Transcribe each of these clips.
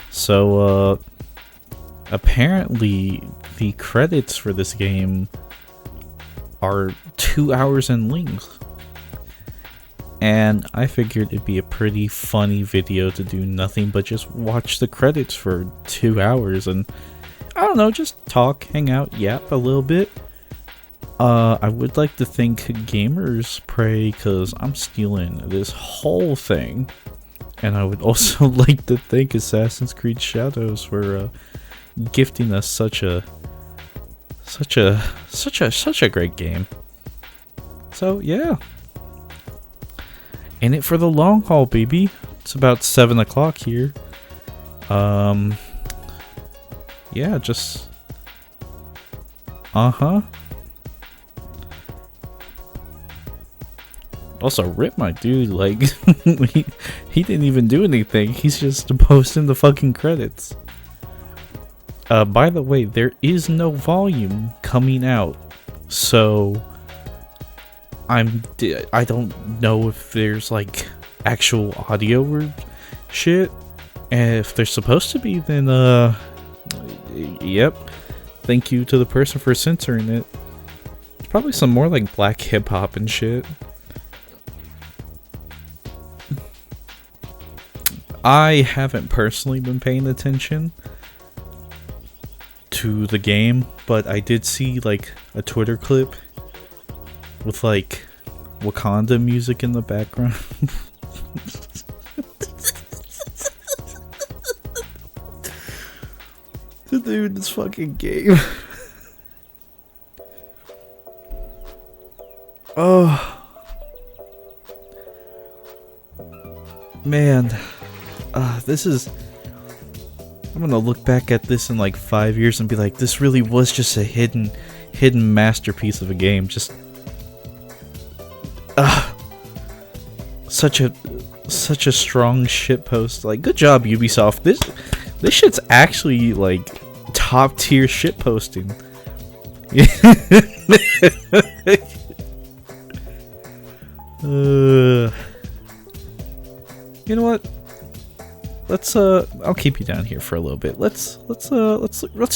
So, apparently the credits for this game are 2 hours in length. And I figured it'd be a pretty funny video to do nothing but just watch the credits for 2 hours and, I don't know, just talk, hang out, yap a little bit. I would like to thank Gamers Pray because I'm stealing this whole thing. And I would also like to thank Assassin's Creed Shadows for gifting us such a great game. So yeah, in it for the long haul, baby. It's about 7 o'clock here. Yeah, just Also, rip my dude, like, he didn't even do anything. He's just posting the fucking credits. By the way, there is no volume coming out, so I don't know if there's like actual audio or shit. And if there's supposed to be, then yep. Thank you to the person for censoring it. It's probably some more like black hip hop and shit. I haven't personally been paying attention to the game, but I did see like a Twitter clip with like Wakanda music in the background. Dude, this fucking game. Oh man. This is... I'm gonna look back at this in like 5 years and be like, this really was just a hidden masterpiece of a game. Just... such a strong shitpost. Like, good job, Ubisoft. This shit's actually like top tier shitposting. You know what? Let's I'll keep you down here for a little bit. Let's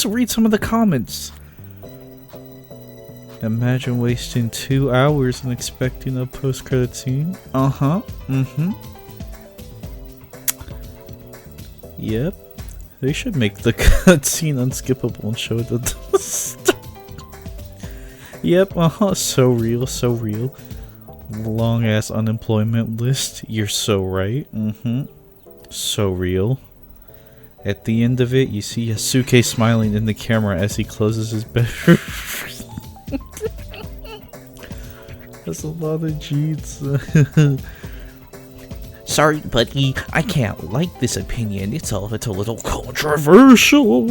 read some of the comments. Imagine wasting 2 hours and expecting a post-credit scene. Yep. They should make the cutscene unskippable and show it at the start. Yep, so real, so real. Long ass unemployment list. You're so right. So real. At the end of it, you see Yasuke smiling in the camera as he closes his bedroom. That's a lot of cheats. Sorry, buddy, I can't like this opinion. It's a little controversial.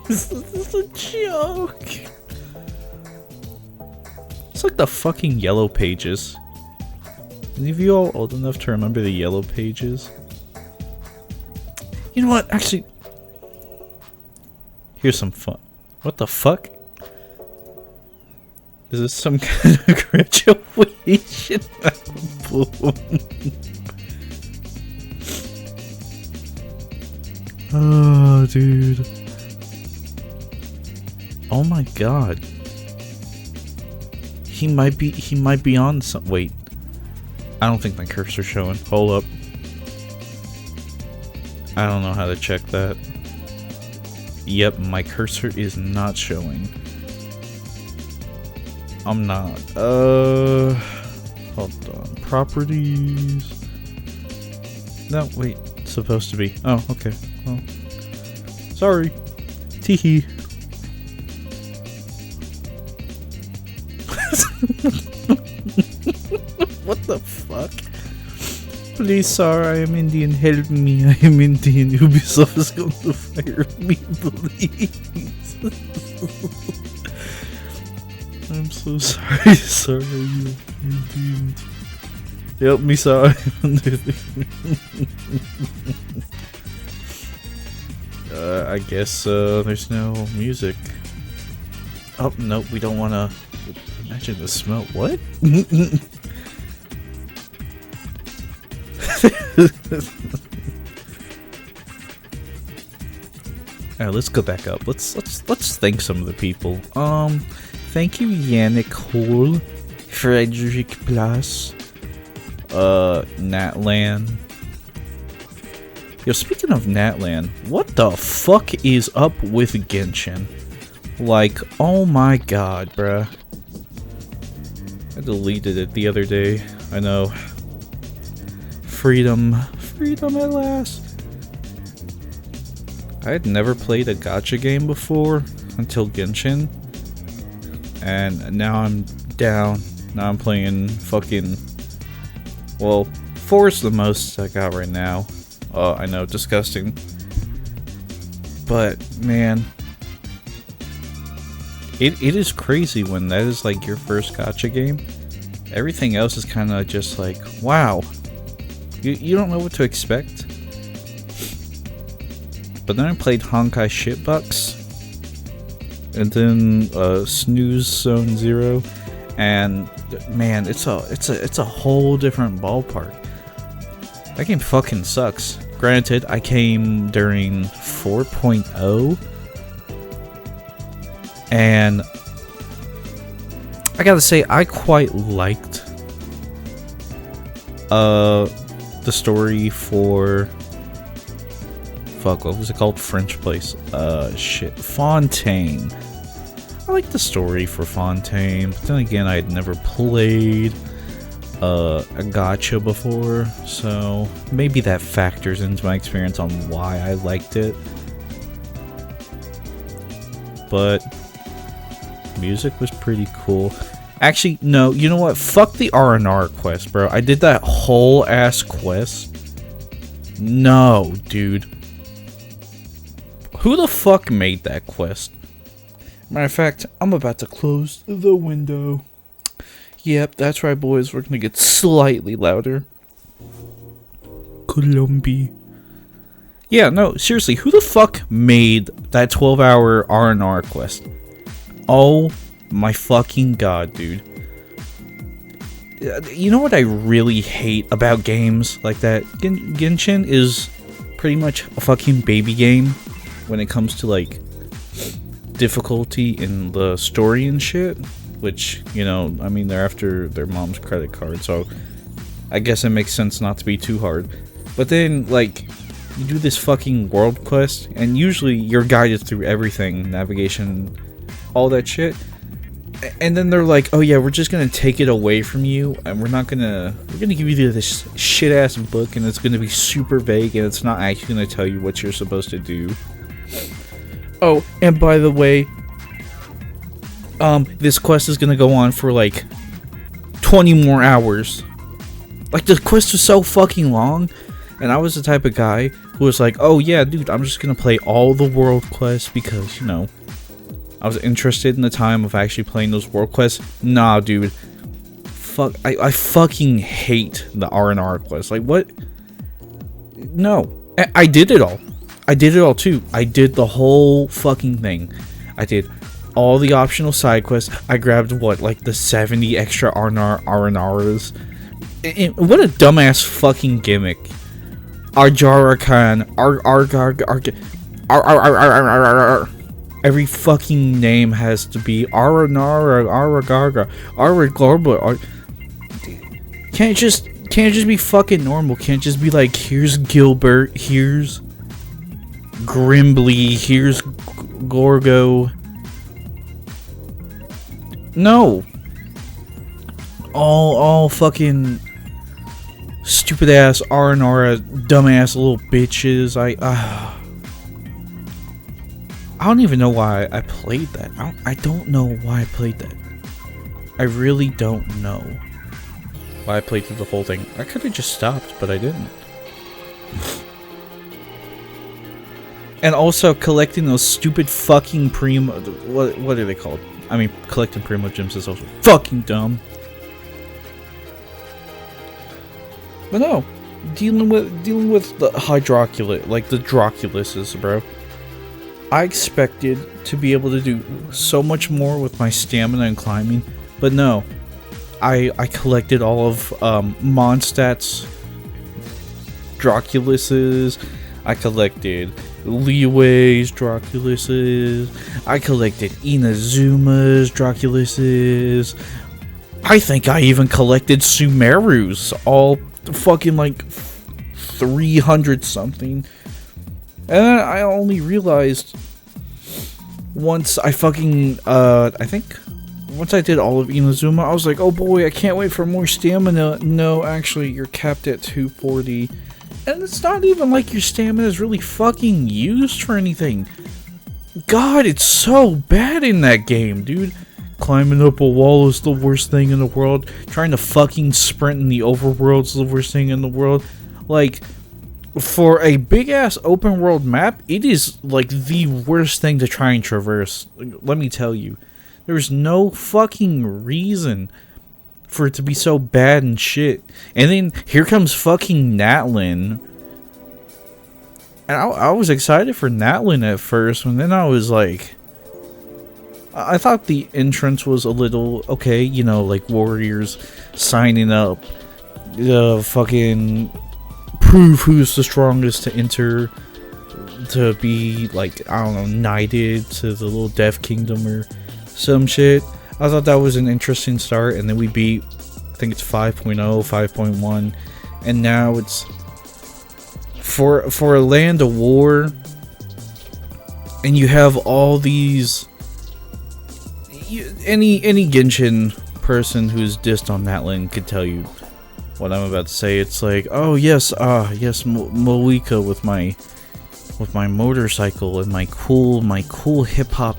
This is a joke. It's like the fucking Yellow Pages. Any of you all old enough to remember the Yellow Pages? You know what? Actually, here's some fun. What the fuck? Is this some kind of graduation album? Oh, dude. Oh my god. He might be on some. Wait. I don't think my cursor's showing. Hold up. I don't know how to check that. Yep, my cursor is not showing. I'm not. Hold on. Properties. No, wait. It's supposed to be. Oh, okay. Well, sorry. Teehee. What the fuck? Please, sir, I am Indian. Help me. I am Indian. Ubisoft is going to fire me, please. I'm so sorry, sir. You Indian. Help me, sir. I guess there's no music. Oh, no, we don't want to... Imagine the smell. What? Alright, let's go back up. Let's thank some of the people. Thank you, Yannick Hole, Frederick Plus, Natlan. Yo, speaking of Natlan, what the fuck is up with Genshin? Like, oh my god, bruh. I deleted it the other day. I know. Freedom. Freedom at last. I had never played a gacha game before until Genshin. And now I'm down. Now I'm playing fucking... Well, 4 is the most I got right now. I know, disgusting. But, man... It is crazy when that is like your first gacha game. Everything else is kind of just like, wow. You don't know what to expect. But then I played Honkai Shitbucks. And then Snooze Zone Zero. And man, it's a whole different ballpark. That game fucking sucks. Granted, I came during 4.0. And I gotta say, I quite liked the story for fuck, what was it called? French Place. Shit. Fontaine. I like the story for Fontaine, but then again, I had never played a gacha before, so maybe that factors into my experience on why I liked it. But music was pretty cool. Actually, no, you know what? Fuck the R&R quest, bro. I did that whole ass quest. No, dude. Who the fuck made that quest? Matter of fact, I'm about to close the window. Yep, that's right, boys. We're gonna get slightly louder. Colombia. Yeah, no, seriously, who the fuck made that 12-hour R&R quest? Oh my fucking god, dude. You know what I really hate about games like that? Genshin is pretty much a fucking baby game when it comes to, like, difficulty in the story and shit. Which, you know, I mean, they're after their mom's credit card, so I guess it makes sense not to be too hard. But then, like, you do this fucking world quest, and usually you're guided through everything, navigation, all that shit. And then they're like, oh yeah, we're just gonna take it away from you, and we're gonna give you this shit ass book, and it's gonna be super vague, and it's not actually gonna tell you what you're supposed to do. Oh, and by the way, this quest is gonna go on for like 20 more hours. Like, the quest was so fucking long, and I was the type of guy who was like, oh yeah, dude, I'm just gonna play all the world quests because, you know, I was interested in the time of actually playing those world quests. Nah, dude. Fuck, I fucking hate the R&R quests. Like, what? No. I did it all. I did it all, too. I did the whole fucking thing. I did all the optional side quests. I grabbed, what, like the 70 extra R&Rs. What a dumbass fucking gimmick. Arjarakan. Every fucking name has to be Aranara, Aragarga, Aragorba. Can't just be fucking normal. Can't just be like, here's Gilbert, here's Grimbly, here's Gorgo. No. All fucking stupid ass R&R, dumbass little bitches. I don't even know why I played that. I don't know why I played that. I really don't know why I played through the whole thing. I could have just stopped, but I didn't. And also collecting those stupid fucking primo... What are they called? I mean, collecting primo gems is also fucking dumb. But no, dealing with the Hydroculus, like the Droculuses, bro. I expected to be able to do so much more with my stamina and climbing, but no. I collected all of Mondstadt's Draculuses. I collected Leeway's Draculuses. I collected Inazuma's Draculuses. I think I even collected Sumeru's, all fucking like 300 something. And then I only realized once I fucking I think once I did all of Inazuma, I was like, oh boy, I can't wait for more stamina. No, actually, you're capped at 240. And it's not even like your stamina is really fucking used for anything. God, it's so bad in that game, dude. Climbing up a wall is the worst thing in the world. Trying to fucking sprint in the overworld is the worst thing in the world. Like, for a big-ass open-world map, it is, like, the worst thing to try and traverse. Let me tell you. There's no fucking reason for it to be so bad and shit. And then here comes fucking Natlin. And I was excited for Natlin at first, and then I was like, I thought the entrance was a little okay, you know, like warriors signing up, fucking prove who's the strongest to enter, to be like, I don't know, knighted to the little Death Kingdom or some shit. I thought that was an interesting start, and then we beat, I think it's 5.0, 5.1, and now it's for a land of war, and you have all these. Any Genshin person who's dissed on that land could tell you what I'm about to say. It's like, oh yes, yes, Moika with my motorcycle and my cool hip hop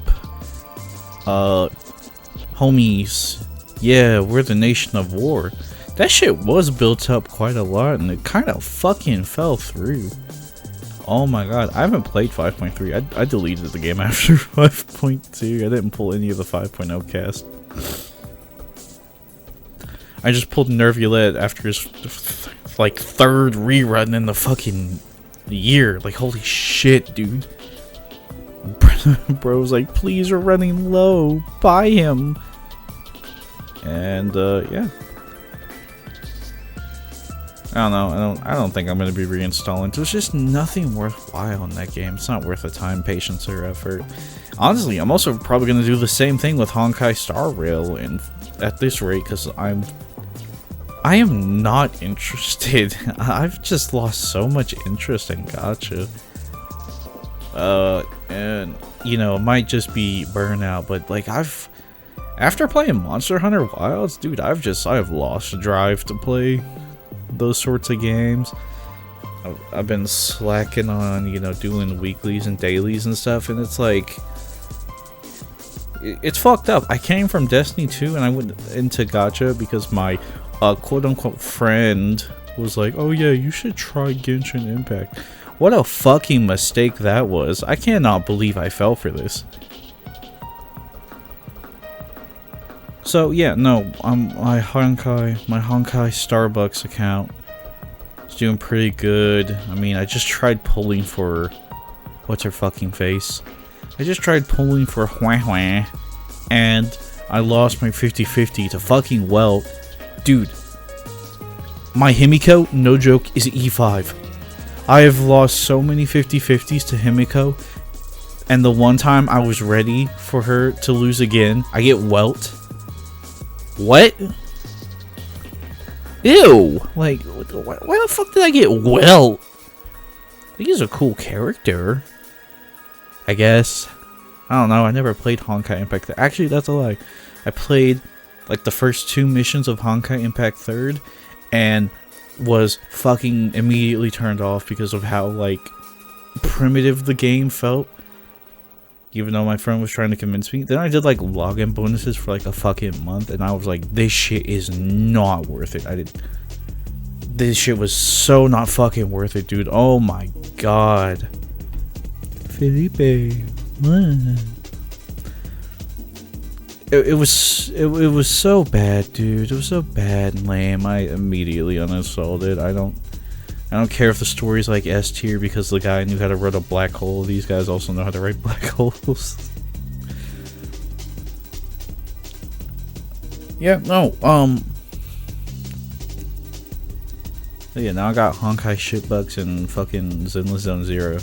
homies. Yeah, we're the nation of war. That shit was built up quite a lot, and it kind of fucking fell through. Oh my god, I haven't played 5.3. I deleted the game after 5.2. I didn't pull any of the 5.0 cast. I just pulled Nervulette after his like third rerun in the fucking year. Like, holy shit, dude. Bro's like, please, we're running low. Buy him. And yeah. I don't know. I don't think I'm gonna be reinstalling. There's just nothing worthwhile in that game. It's not worth the time, patience, or effort. Honestly, I'm also probably gonna do the same thing with Honkai Star Rail, and at this rate, because I am not interested. I've just lost so much interest in Gacha. And you know, it might just be burnout, but like after playing Monster Hunter Wilds, dude, I've lost the drive to play those sorts of games. I've been slacking on, you know, doing weeklies and dailies and stuff, and it's like, it's fucked up. I came from Destiny 2 and I went into Gacha because my quote-unquote friend was like, oh yeah, you should try Genshin Impact. What a fucking mistake that was. I cannot believe I fell for this. So yeah, no, my Honkai Starbucks account is doing pretty good. I mean, I just tried pulling for what's her fucking face. I just tried pulling for Hua, and I lost my 50-50 to fucking Welt. Dude, my Himiko, no joke, is E5. I have lost so many 50-50s to Himiko, and the one time I was ready for her to lose again, I get Welt. What? Ew! Like, why the fuck did I get Welt? I think he's a cool character, I guess. I don't know, I never played Honkai Impact. Actually, that's a lie. I played like the first 2 missions of Honkai Impact 3rd and was fucking immediately turned off because of how like primitive the game felt. Even though my friend was trying to convince me. Then I did like login bonuses for like a fucking month, and I was like, this shit is not worth it. This shit was so not fucking worth it, dude. Oh my god. Pewdiepie. It was so bad, dude. It was so bad and lame. I immediately uninstalled it. I I don't care if the story's like S tier because the guy knew how to write a black hole. These guys also know how to write black holes. Yeah, no, yeah, now I got Honkai Shitbugs and fucking Zenless Zone Zero.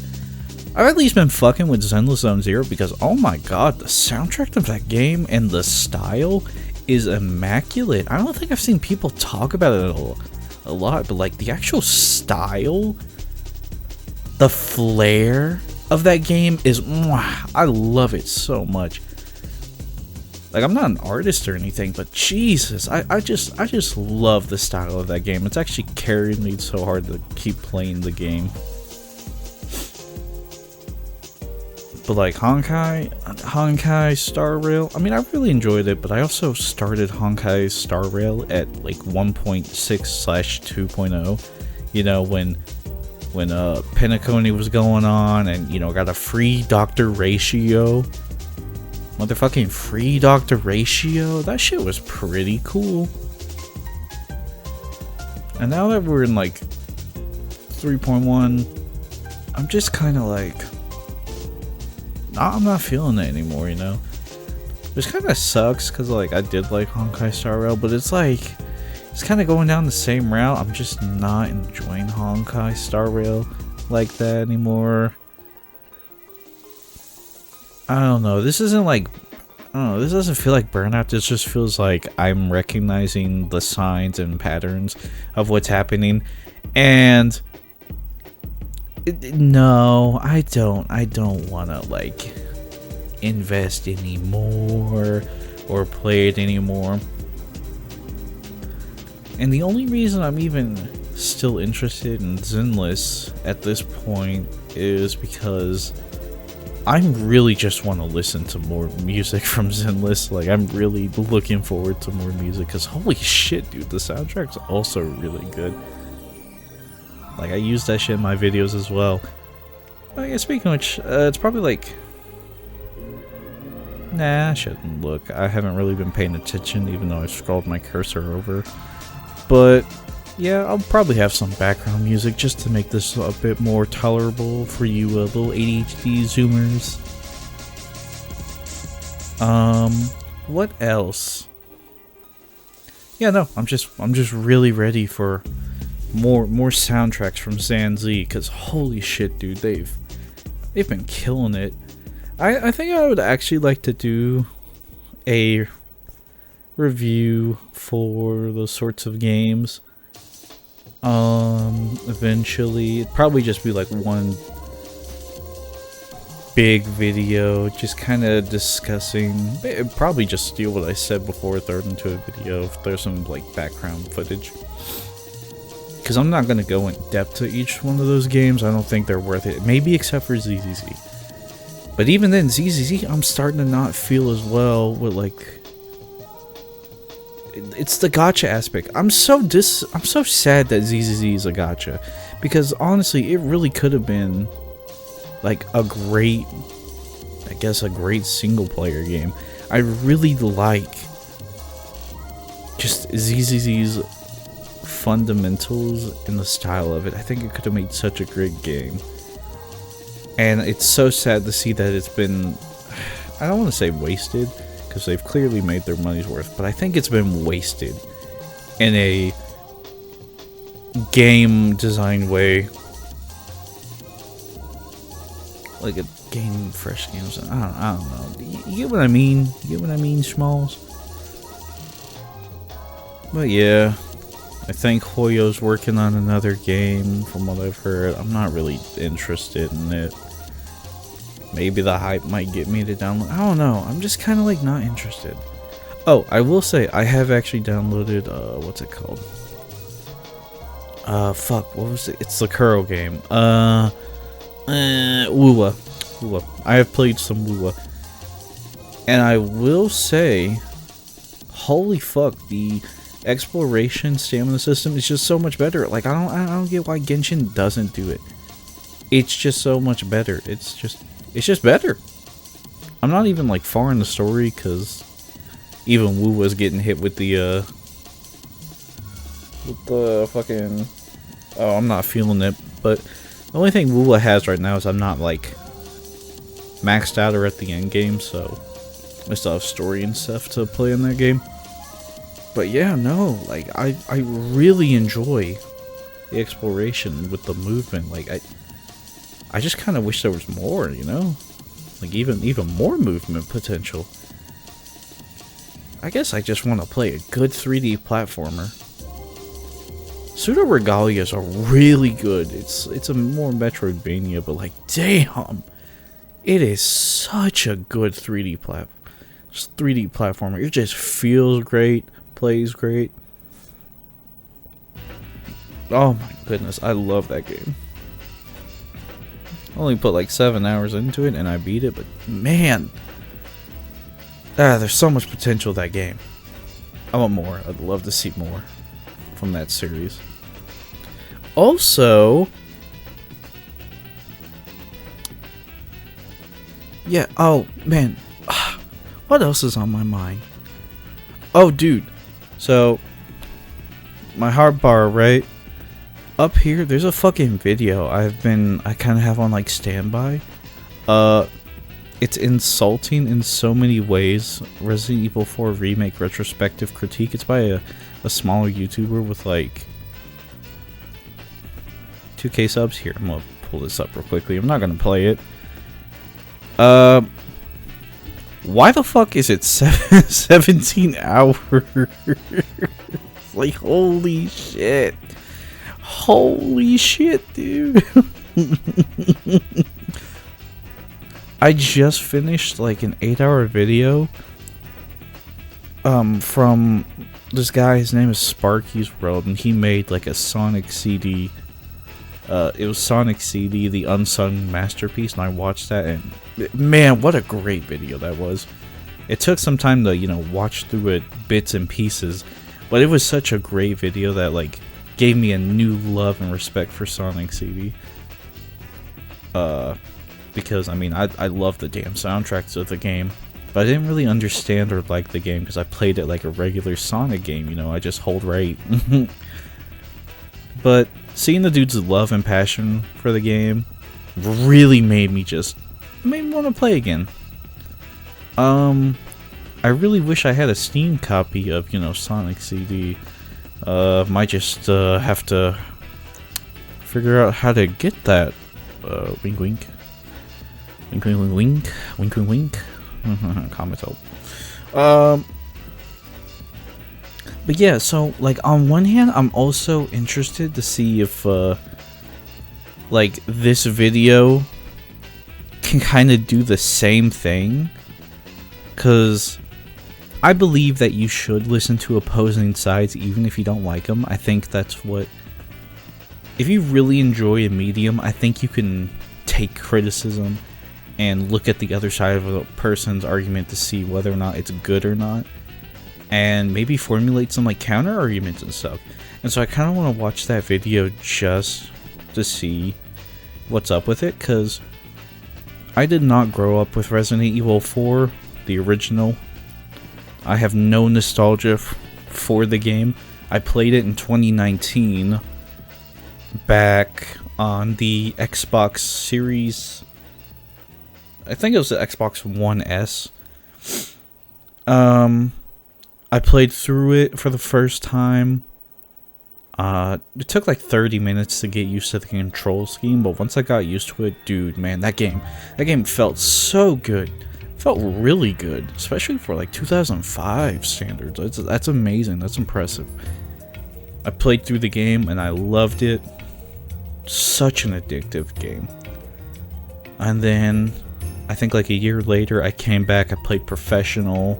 I've at least been fucking with Zenless Zone Zero because, oh my god, the soundtrack of that game and the style is immaculate. I don't think I've seen people talk about it a lot, but like the actual style, the flair of that game is, I love it so much. Like, I'm not an artist or anything, but Jesus, I just love the style of that game. It's actually carried me so hard to keep playing the game. But like Honkai Star Rail, I mean, I really enjoyed it, but I also started Honkai Star Rail at like 1.6/2.0, you know, when Penacony was going on, and you know, got a free Dr. Ratio. Motherfucking free Dr. Ratio, that shit was pretty cool. And now that we're in like 3.1, I'm just kind of like, I'm not feeling it anymore, you know? Which kind of sucks, because like I did like Honkai Star Rail, but it's like, it's kind of going down the same route. I'm just not enjoying Honkai Star Rail like that anymore. I don't know, this isn't like, I don't know, this doesn't feel like burnout. This just feels like I'm recognizing the signs and patterns of what's happening, and no, I don't want to like invest anymore or play it anymore. And the only reason I'm even still interested in Zenless at this point is because I really just want to listen to more music from Zenless. Like, I'm really looking forward to more music, because holy shit, dude, the soundtrack's also really good. Like, I use that shit in my videos as well. Oh yeah, speaking of which, it's probably like, nah, I shouldn't look. I haven't really been paying attention, even though I scrolled my cursor over. But yeah, I'll probably have some background music just to make this a bit more tolerable for you little ADHD zoomers. What else? Yeah, no, I'm just really ready for more soundtracks from ZanZ, because holy shit, dude, they've been killing it. I think I would actually like to do a review for those sorts of games. Eventually, it'd probably just be like one big video, just kind of discussing, it'd probably just steal what I said before, throw it into a video if there's some like background footage. Because I'm not going to go in depth to each one of those games. I don't think they're worth it. Maybe except for ZZZ. But even then, ZZZ, I'm starting to not feel as well with like, it's the gacha aspect. I'm so sad that ZZZ is a gacha, because honestly, it really could have been like a great, I guess, a great single player game. I really like just ZZZ's fundamentals and the style of it. I think it could have made such a great game. And it's so sad to see that it's been, I don't want to say wasted, because they've clearly made their money's worth, but I think it's been wasted in a game design way. Like a game, fresh games. I don't know. You get what I mean? You get what I mean, Schmalls? But yeah, I think Hoyo's working on another game, from what I've heard. I'm not really interested in it. Maybe the hype might get me to download. I don't know. I'm just kind of like not interested. Oh, I will say I have actually downloaded, what's it called? Fuck, what was it? It's the Kuro game. Wuwa. I have played some Wuwa. And I will say, holy fuck, the exploration stamina system is just so much better. Like, I don't get why Genshin doesn't do it. It's just so much better. It's just better. I'm not even like far in the story, because even Wu was getting hit with the fucking oh, I'm not feeling it. But the only thing Woola has right now is I'm not like maxed out or at the end game, so I still have story and stuff to play in that game. But yeah, no, like I really enjoy the exploration with the movement. Like I just kind of wish there was more, you know, like even more movement potential. I guess I just want to play a good 3D platformer. Pseudo Regalias are really good. It's a more Metroidvania, but like damn, it is such a good 3D platformer. It just feels great, plays great. Oh my goodness, I love that game. I only put like 7 hours into it and I beat it, but man, there's so much potential in that game. I want more. I'd love to see more from that series. Also, yeah, oh man, what else is on my mind? Oh dude, so my hard bar, right? Up here, there's a fucking video I kind of have on like standby. It's insulting in so many ways. Resident Evil 4 Remake retrospective critique. It's by a smaller YouTuber with like 2K subs. Here, I'm gonna pull this up real quickly. I'm not gonna play it. Why the fuck is it 17 hours? Like, holy shit. Holy shit, dude. I just finished like an 8-hour video from this guy. His name is Sparky's World, and he made like a Sonic CD. It was Sonic CD, the unsung masterpiece, and I watched that, and man, what a great video that was. It took some time to, you know, watch through it bits and pieces, but it was such a great video that like gave me a new love and respect for Sonic CD. Because I mean, I love the damn soundtracks of the game, but I didn't really understand or like the game because I played it like a regular Sonic game, you know, I just hold right. But seeing the dude's love and passion for the game really made me want to play again. I really wish I had a Steam copy of, you know, Sonic CD. Might just have to figure out how to get that. Wink wink. Wink wink wink wink. Wink wink wink. Comment help. But yeah, so like on one hand, I'm also interested to see if like this video can kind of do the same thing, because I believe that you should listen to opposing sides even if you don't like them. I think that's what, if you really enjoy a medium, I think you can take criticism and look at the other side of a person's argument to see whether or not it's good or not, and maybe formulate some like counter arguments and stuff. And so I kind of want to watch that video just to see what's up with it, because I did not grow up with Resident Evil 4, the original. I have no nostalgia for the game. I played it in 2019 back on the Xbox Series, I think it was the Xbox One S. I played through it for the first time. It took like 30 minutes to get used to the control scheme, but once I got used to it, dude, man, that game felt so good. Felt really good, especially for like 2005 standards. That's amazing. That's impressive. I played through the game and I loved it. Such an addictive game. And then I think like a year later, I came back. I played Professional,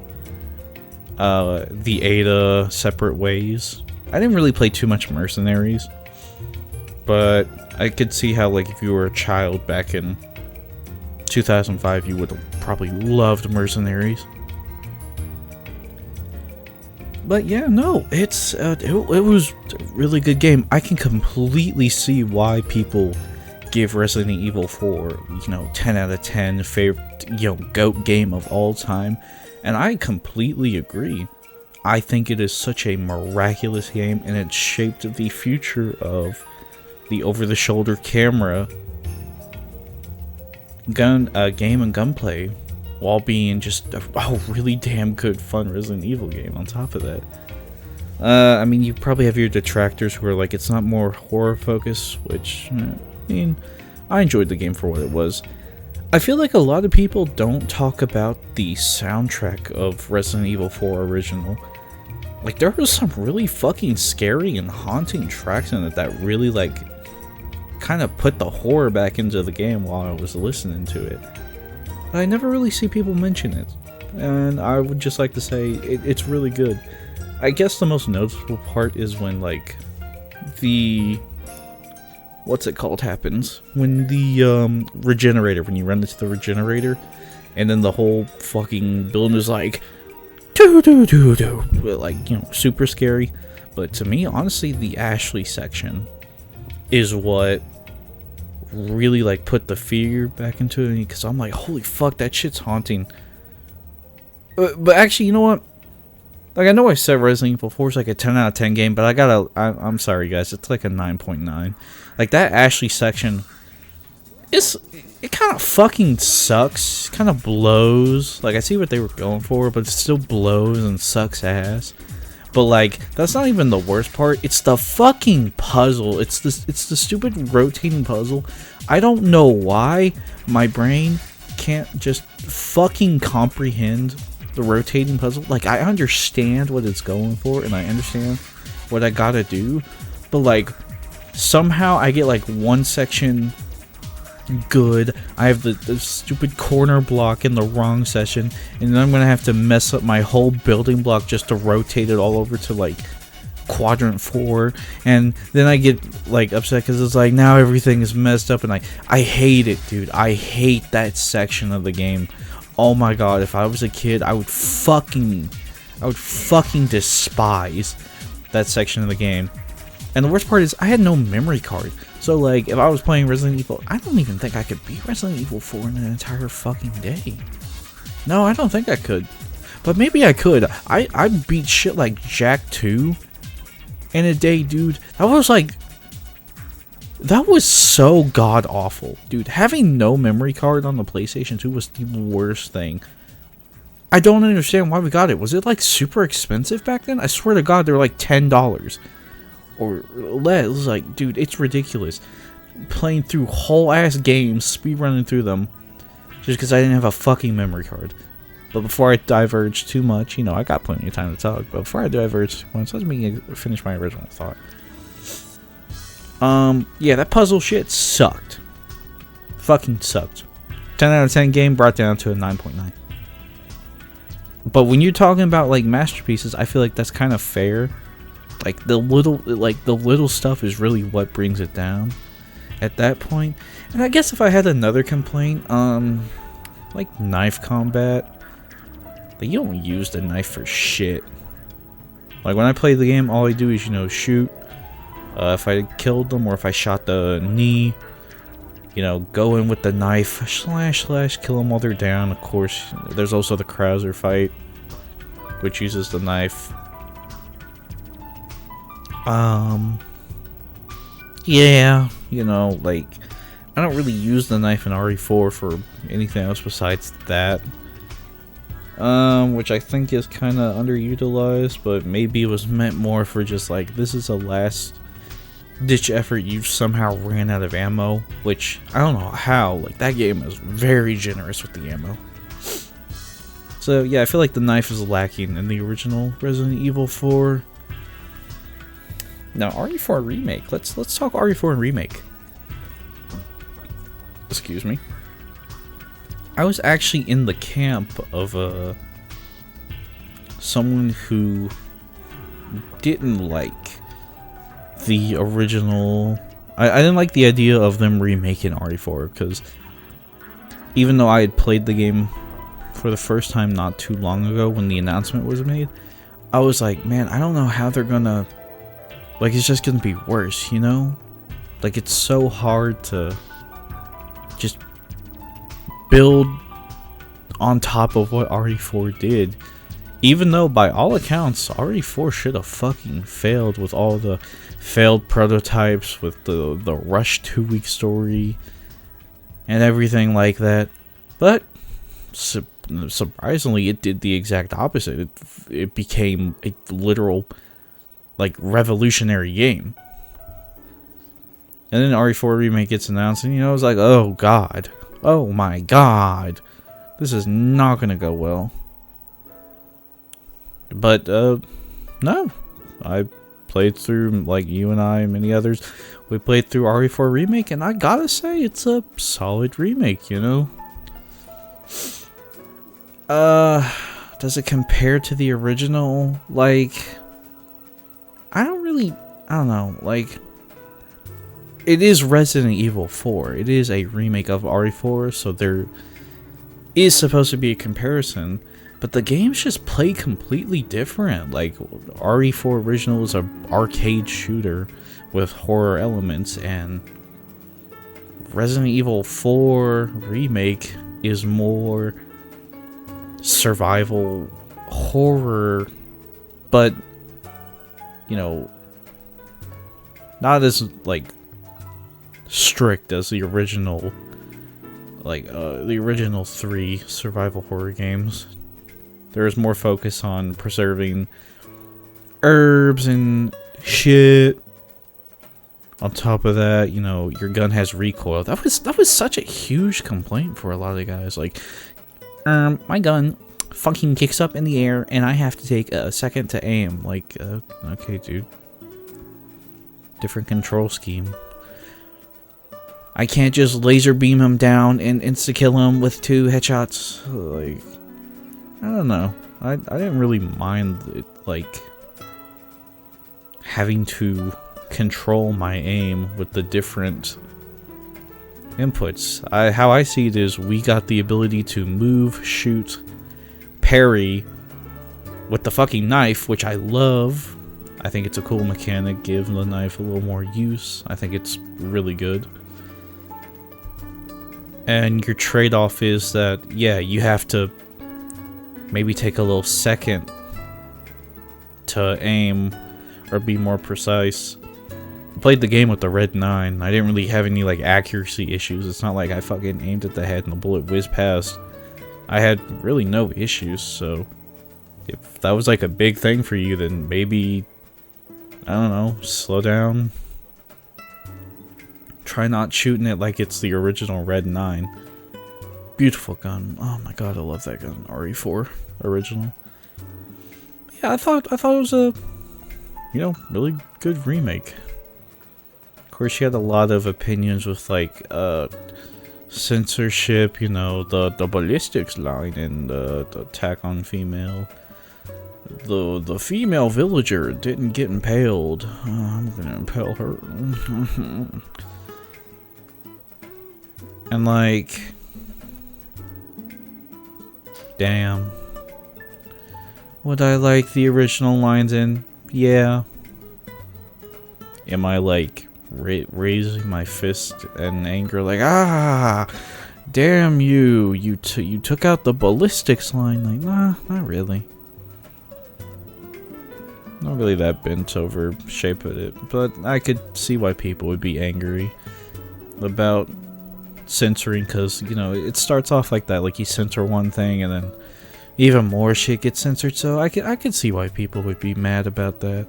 the Ada, Separate Ways. I didn't really play too much Mercenaries, but I could see how, like, if you were a child back in 2005, you would have probably loved Mercenaries. But yeah, no, it was a really good game. I can completely see why people give Resident Evil 4, you know, 10 out of 10, favorite, you know, GOAT game of all time. And I completely agree. I think it is such a miraculous game, and it shaped the future of the over-the-shoulder camera game and gunplay, while being just a really damn good fun Resident Evil game on top of that. I mean, you probably have your detractors who are like, it's not more horror focused, which, I mean, I enjoyed the game for what it was. I feel like a lot of people don't talk about the soundtrack of Resident Evil 4 Original. Like, there was some really fucking scary and haunting tracks in it that really, like, kind of put the horror back into the game while I was listening to it. I never really see people mention it, and I would just like to say it's really good. I guess the most noticeable part is when, like, the... what's it called happens? When the, regenerator, when you run into the regenerator, and then the whole fucking building is like, doo-doo-doo-doo, like, you know, super scary. But to me, honestly, the Ashley section is what really, like, put the fear back into it, because I'm like, holy fuck, that shit's haunting. But actually, you know what? Like, I know I said Resident Evil 4 is like a 10 out of 10 game, but I'm sorry, guys, it's like a 9.9. Like, that Ashley section, it kind of fucking sucks. Kind of blows. Like, I see what they were going for, but it still blows and sucks ass. But, like, that's not even the worst part. It's the fucking puzzle. It's the stupid rotating puzzle. I don't know why my brain can't just fucking comprehend the rotating puzzle. Like, I understand what it's going for, and I understand what I gotta do, but, like, somehow I get, like, one section good, I have the stupid corner block in the wrong section, and then I'm gonna have to mess up my whole building block just to rotate it all over to, like, quadrant 4, and then I get, like, upset because it's like, now everything is messed up, and I hate it, dude. I hate that section of the game. Oh my god, if I was a kid, I would fucking despise that section of the game. And the worst part is, I had no memory card. So, like, if I was playing Resident Evil, I don't even think I could beat Resident Evil 4 in an entire fucking day. No, I don't think I could. But maybe I could. I beat shit like Jack 2 in a day, dude. That was so god-awful. Dude, having no memory card on the PlayStation 2 was the worst thing. I don't understand why we got it. Was it, like, super expensive back then? I swear to god, they were like $10. Or less. It was like, dude, it's ridiculous. Playing through whole-ass games, speedrunning through them, just because I didn't have a fucking memory card. But before I diverge too much, you know, I got plenty of time to talk, but before I diverge too much, let me finish my original thought. Yeah, that puzzle shit sucked. Fucking sucked. 10 out of 10 game brought down to a 9.9. But when you're talking about, like, masterpieces, I feel like that's kind of fair. Like, the little stuff is really what brings it down at that point. And I guess if I had another complaint, like knife combat, like, you don't use the knife for shit. Like, when I play the game, all I do is, you know, shoot. If I killed them or if I shot the knee, you know, go in with the knife, slash, kill them while they're down. Of course, there's also the Krauser fight, which uses the knife. Yeah, you know, like, I don't really use the knife in RE4 for anything else besides that. Which I think is kind of underutilized, but maybe it was meant more for just, like, this is a last-ditch effort. You somehow ran out of ammo, which, I don't know how. Like, that game is very generous with the ammo. So, yeah, I feel like the knife is lacking in the original Resident Evil 4. Now, RE4 Remake. Let's talk RE4 and Remake. Excuse me. I was actually in the camp of someone who didn't like the original. I didn't like the idea of them remaking RE4, because even though I had played the game for the first time not too long ago when the announcement was made, I was like, man, I don't know how they're gonna, like, it's just gonna be worse, you know? Like, it's so hard to just build on top of what RE4 did, Even though by all accounts RE4 should have fucking failed with all the failed prototypes, with the rushed 2-week story and everything like that. But surprisingly, it did the exact opposite. It became a literal, like, revolutionary game. And then RE4 Remake gets announced, and I was like, oh god. Oh my god. This is not gonna go well. But, no. I played through, like you and I and many others, we played through RE4 Remake, and I gotta say, it's a solid remake, Does it compare to the original? Like, I don't know, like, it is Resident Evil 4. It is a remake of RE4, so there is supposed to be a comparison. But the games just play completely different. Like, RE4 original is an arcade shooter with horror elements, and Resident Evil 4 Remake is more survival horror, but, not as, like, strict as the original, like, the original 3 survival horror games. There is more focus on preserving herbs and shit. On top of that, your gun has recoil. That was such a huge complaint for a lot of guys. Like, my gun fucking kicks up in the air, and I have to take a second to aim. Like, okay, dude. Different control scheme. I can't just laser beam him down and insta-kill him with 2 headshots. Like, I don't know. I didn't really mind it, like, having to control my aim with the different inputs. How I see it is, we got the ability to move, shoot, parry with the fucking knife, which I love. I think it's a cool mechanic. Give the knife a little more use. I think it's really good. And your trade-off is that, yeah, you have to maybe take a little second to aim or be more precise. I played the game with the red 9. I didn't really have any, like, accuracy issues. It's not like I fucking aimed at the head and the bullet whizzed past. I had really no issues, so if that was, like, a big thing for you, then maybe, I don't know, slow down. Try not shooting it like it's the original red 9. Beautiful gun. Oh my god, I love that gun. RE4 original. Yeah, I thought it was a, really good remake. Of course, she had a lot of opinions with, like, censorship, the ballistics line and the attack on female. The female villager didn't get impaled. I'm gonna impale her. And, like, damn. Would I like the original lines in? Yeah. Am I, like, raising my fist in anger, like, ah, damn you, you took out the ballistics line? Like, nah, not really. Not really that bent over shape of it, but I could see why people would be angry about censoring, because, it starts off like that, like you censor one thing and then even more shit gets censored, so I could see why people would be mad about that.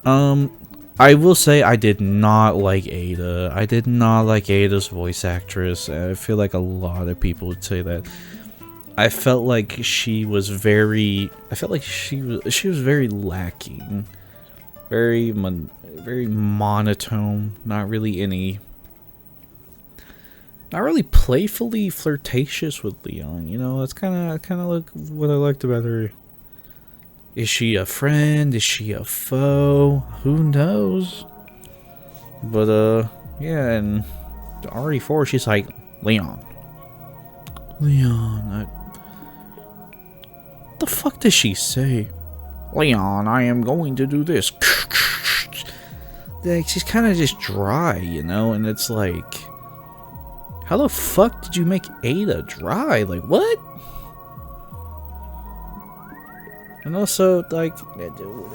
I will say I did not like Ada. I did not like Ada's voice actress. I feel like a lot of people would say that. I felt like she was very very lacking. Very monotone, not really playfully flirtatious with Leon. That's kind of like what I liked about her. Is she a friend? Is she a foe? Who knows? But yeah, and RE4, she's like, Leon, the fuck does she say? Leon, I am going to do this. Like, she's kind of just dry, and it's like, how the fuck did you make Ada dry? Like, what? And also, like,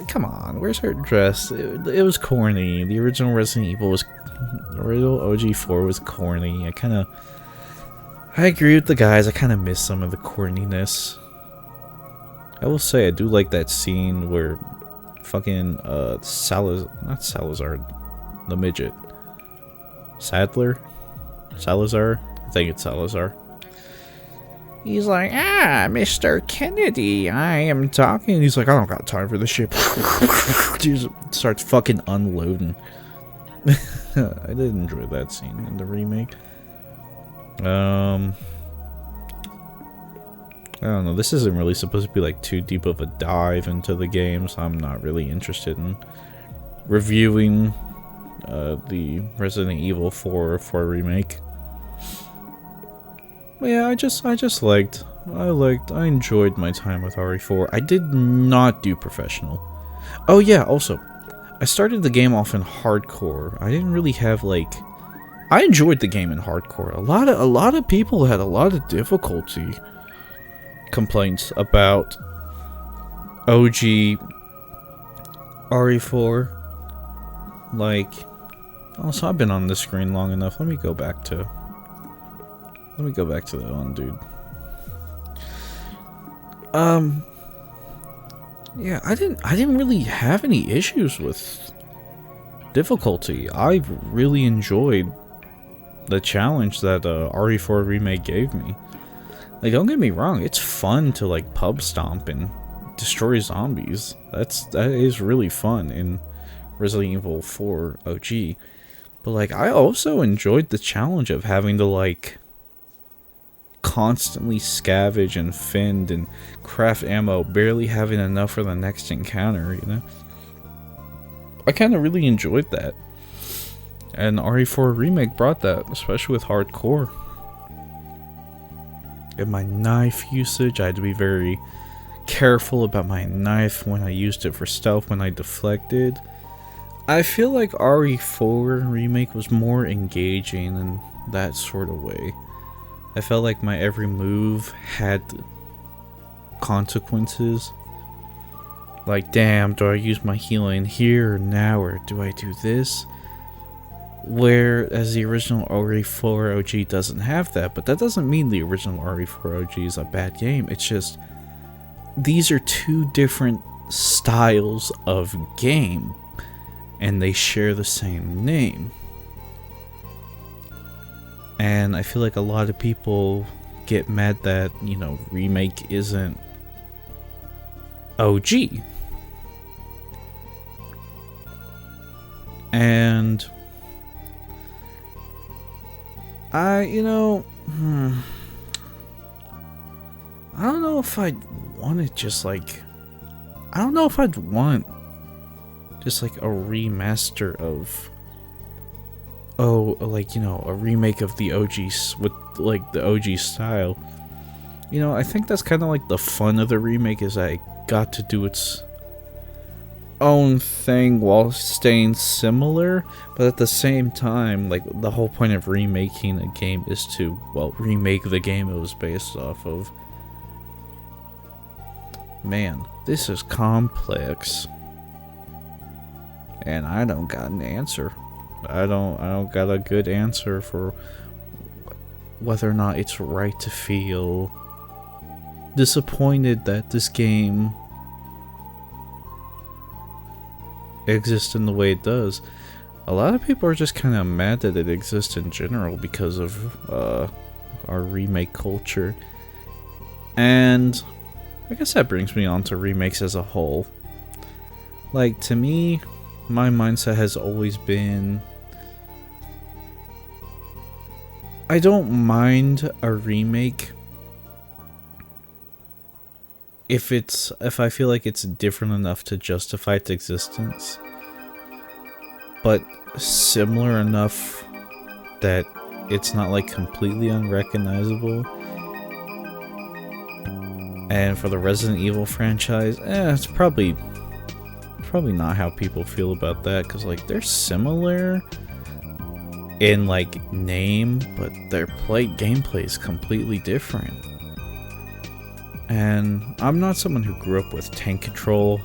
come on, where's her dress? It was corny. The original Resident Evil was, original OG4 was corny. I agree with the guys. I kind of miss some of the corniness. I will say I do like that scene where fucking not Salazar, the midget, Salazar, I think it's Salazar. He's like, Mr. Kennedy, I am talking. He's like, I don't got time for this shit. He starts fucking unloading. I did enjoy that scene in the remake. I don't know. This isn't really supposed to be like too deep of a dive into the game, so I'm not really interested in reviewing the Resident Evil 4 remake. But yeah, I enjoyed my time with RE4. I did not do professional. Oh yeah, also, I started the game off in hardcore. I didn't really have like, I enjoyed the game in hardcore. A lot of people had a lot of difficulty complaints about OG RE4. Like, also, I've been on this screen long enough. Let me go back to that one, dude. Yeah, I didn't really have any issues with difficulty. I really enjoyed the challenge that RE4 Remake gave me. Like, don't get me wrong, it's fun to like pub stomp and destroy zombies. That is really fun in Resident Evil 4 OG. But like, I also enjoyed the challenge of having to like constantly scavenge and fend and craft ammo, barely having enough for the next encounter, you know? I kind of really enjoyed that. And RE4 Remake brought that, especially with hardcore. In my knife usage, I had to be very careful about my knife when I used it for stealth, when I deflected. I feel like RE4 Remake was more engaging in that sort of way. I felt like my every move had consequences. Like, damn, do I use my healing here or now, or do I do this? Whereas the original RE4 OG doesn't have that, but that doesn't mean the original RE4 OG is a bad game. It's just, these are two different styles of game, and they share the same name. And I feel like a lot of people get mad that, you know, Remake isn't OG. And I don't know if I'd want it just like, I don't know if I'd want just like a remaster of, like, you know, a remake of the OGs with like the OG style. You know, I think that's kind of like the fun of the remake, is that it got to do its own thing while staying similar, but at the same time, like, the whole point of remaking a game is to, well, remake the game it was based off of. Man, this is complex, and I don't got an answer. I don't got a good answer for whether or not it's right to feel disappointed that this game exists in the way it does. A lot of people are just kind of mad that it exists in general because of our remake culture. And I guess that brings me on to remakes as a whole. Like, to me, my mindset has always been, I don't mind a remake if I feel like it's different enough to justify its existence, but similar enough that it's not like completely unrecognizable. And for the Resident Evil franchise, it's probably not how people feel about that, because like, they're similar in like name, but their gameplay is completely different. And I'm not someone who grew up with tank control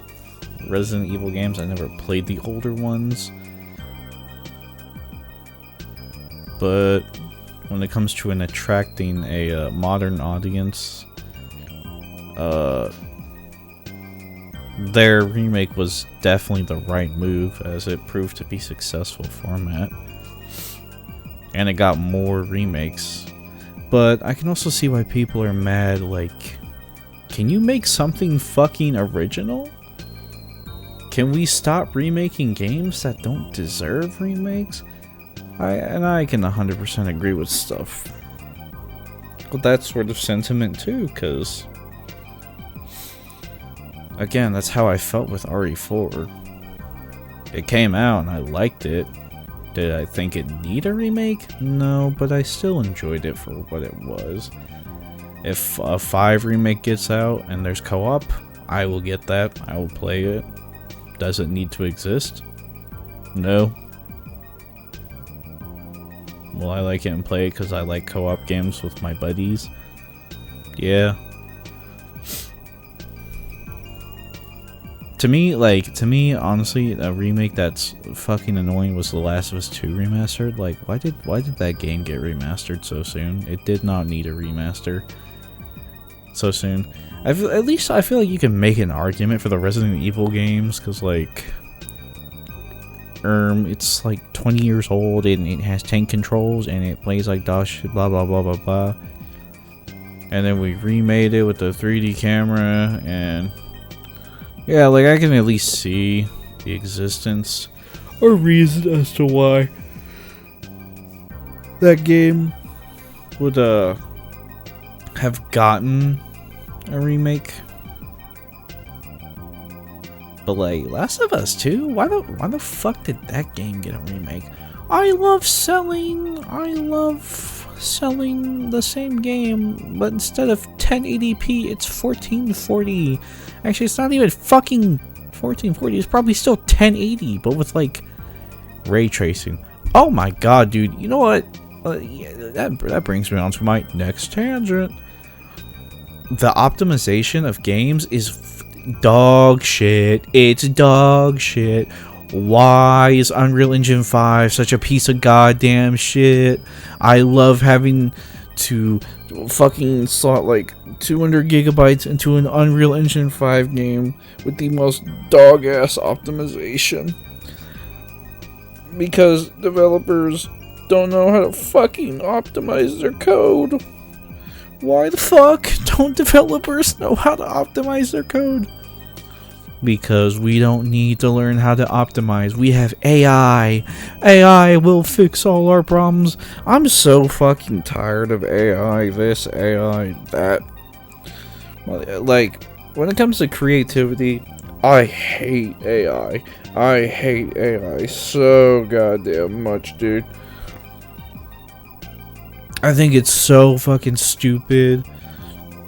Resident Evil games. I never played the older ones. But when it comes to attracting a modern audience, their remake was definitely the right move, as it proved to be a successful format. And it got more remakes. But I can also see why people are mad, like, can you make something fucking original? Can we stop remaking games that don't deserve remakes? I can 100% agree with stuff. But that sort of sentiment too, because again, that's how I felt with RE4. It came out and I liked it. Did I think it need a remake? No, but I still enjoyed it for what it was. If a 5 remake gets out and there's co-op, I will get that. I will play it. Does it need to exist? No. Will I like it and play it because I like co-op games with my buddies? Yeah. To me, honestly, a remake that's fucking annoying was The Last of Us 2 remastered. Like, why did that game get remastered so soon? It did not need a remaster so soon. At least I feel like you can make an argument for the Resident Evil games, because like, it's like 20 years old and it has tank controls and it plays like dog shit, blah blah blah blah blah. And then we remade it with the 3D camera, and yeah, like I can at least see the existence or reason as to why that game would have gotten a remake. But like Last of Us 2, why the fuck did that game get a remake? I love selling the same game, but instead of 1080p, it's 1440. Actually, it's not even fucking 1440. It's probably still 1080, but with like ray tracing. Oh my god, dude! You know what? Yeah, that brings me on to my next tangent. The optimization of games is dog shit. It's dog shit. Why is Unreal Engine 5 such a piece of goddamn shit? I love having to fucking slot like 200 gigabytes into an Unreal Engine 5 game with the most dog ass optimization, because developers don't know how to fucking optimize their code. Why the fuck don't developers know how to optimize their code? Because we don't need to learn how to optimize. We have AI. AI will fix all our problems. I'm so fucking tired of AI this, AI that. Like, when it comes to creativity, I hate AI. I hate AI so goddamn much, dude. I think it's so fucking stupid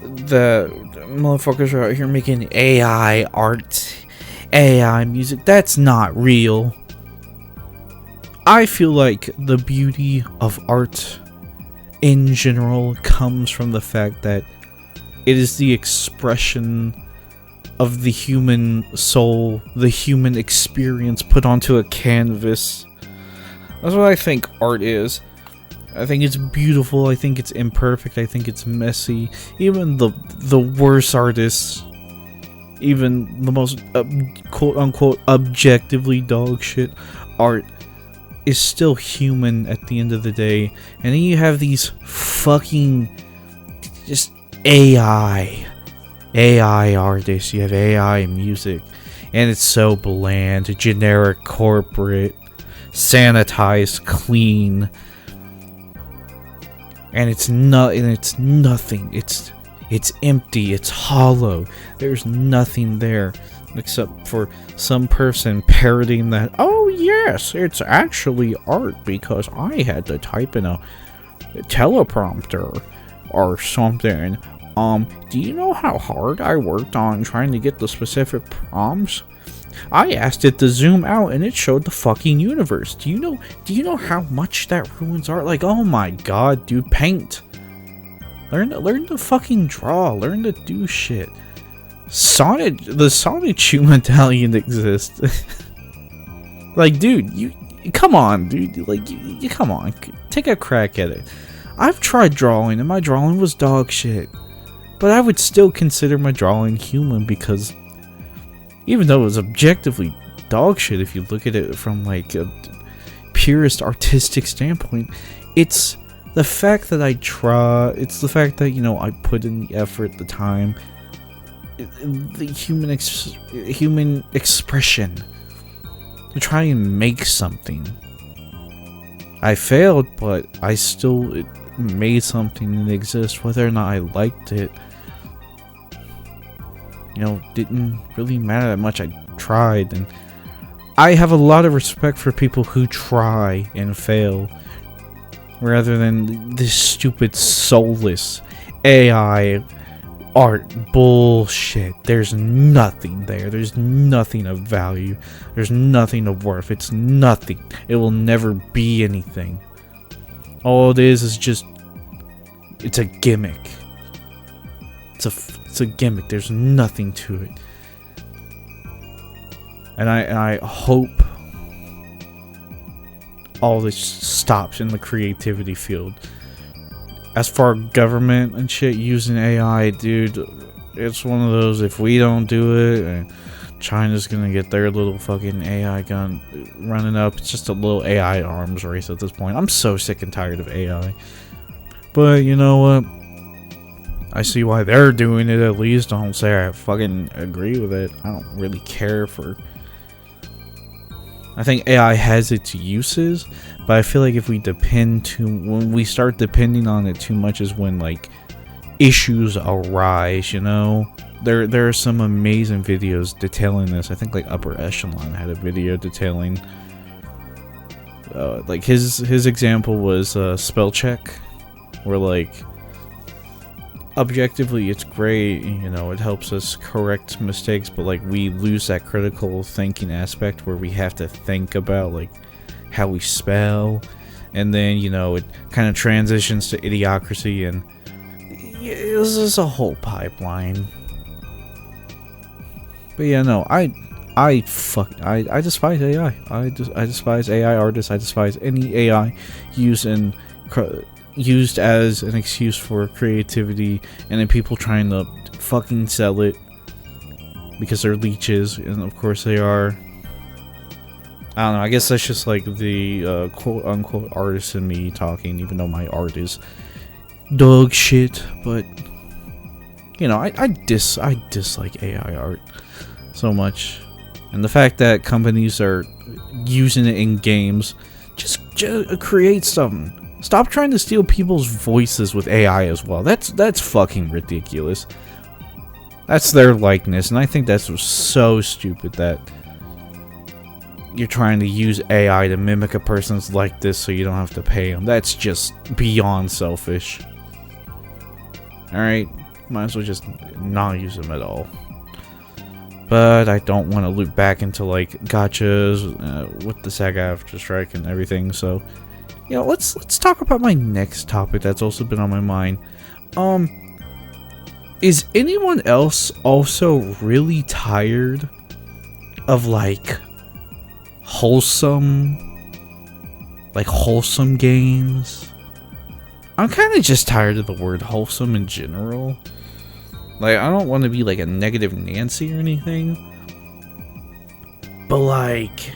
that motherfuckers are out here making AI art, AI music. That's not real. I feel like the beauty of art in general comes from the fact that it is the expression of the human soul, the human experience put onto a canvas. That's what I think art is. I think it's beautiful, I think it's imperfect, I think it's messy. Even the worst artists, even the most quote-unquote objectively dog shit art is still human at the end of the day. And then you have these fucking just AI artists, you have AI music, and it's so bland, generic, corporate, sanitized, clean. And it's nothing. It's empty. It's hollow. There's nothing there except for some person parroting that. Oh yes, it's actually art because I had to type in a teleprompter or something. Do you know how hard I worked on trying to get the specific prompts? I asked it to zoom out and it showed the fucking universe. Do you know how much that ruins art? Like, oh my god, dude, paint. Learn to fucking draw. Learn to do shit. The Sonic Chew Medallion exists. Like, dude, you come on, dude. Like, you come on. Take a crack at it. I've tried drawing, and my drawing was dog shit. But I would still consider my drawing human, because even though it was objectively dog shit, if you look at it from like a purest artistic standpoint, it's the fact that I try. It's the fact that, you know, I put in the effort, the time, the human expression to try and make something. I failed, but I still made something that exists. Whether or not I liked it, you know, didn't really matter that much. I tried, and I have a lot of respect for people who try and fail, rather than this stupid soulless AI art bullshit. There's nothing there. There's nothing of value. There's nothing of worth. It's nothing. It will never be anything. All it is just, it's a gimmick. It's a gimmick. There's nothing to it. And I hope all this stops in the creativity field. As for government and shit using AI, dude, it's one of those, if we don't do it, China's gonna get their little fucking AI gun running up. It's just a little AI arms race at this point. I'm so sick and tired of AI. But you know what? I see why they're doing it, at least. I don't say I fucking agree with it. I don't really care for... I think AI has its uses, but I feel like if we when we start depending on it too much is when, like, issues arise, you know? There are some amazing videos detailing this. I think, like, Upper Echelon had a video detailing, like, his example was spell check, where, like, objectively it's great, you know, it helps us correct mistakes, but like we lose that critical thinking aspect where we have to think about like how we spell, and then, you know, it kind of transitions to idiocracy, and this is a whole pipeline. But yeah, no, I despise AI. I despise AI artists. I despise any AI used as an excuse for creativity, and then people trying to fucking sell it because they're leeches, and of course they are. I don't know, I guess that's just like the quote unquote artist in me talking, even though my art is dog shit. But you know, I dislike AI art so much, and the fact that companies are using it in games, just create something. Stop trying to steal people's voices with AI as well. That's fucking ridiculous. That's their likeness, and I think that's so stupid that you're trying to use AI to mimic a person's likeness so you don't have to pay them. That's just beyond selfish. Alright, might as well just not use them at all. But I don't want to loop back into like gachas with the SAG-AFTRA strike and everything, so... You know, let's talk about my next topic that's also been on my mind. Is anyone else also really tired of like wholesome games? I'm kind of just tired of the word wholesome in general. Like, I don't want to be like a negative Nancy or anything, but like,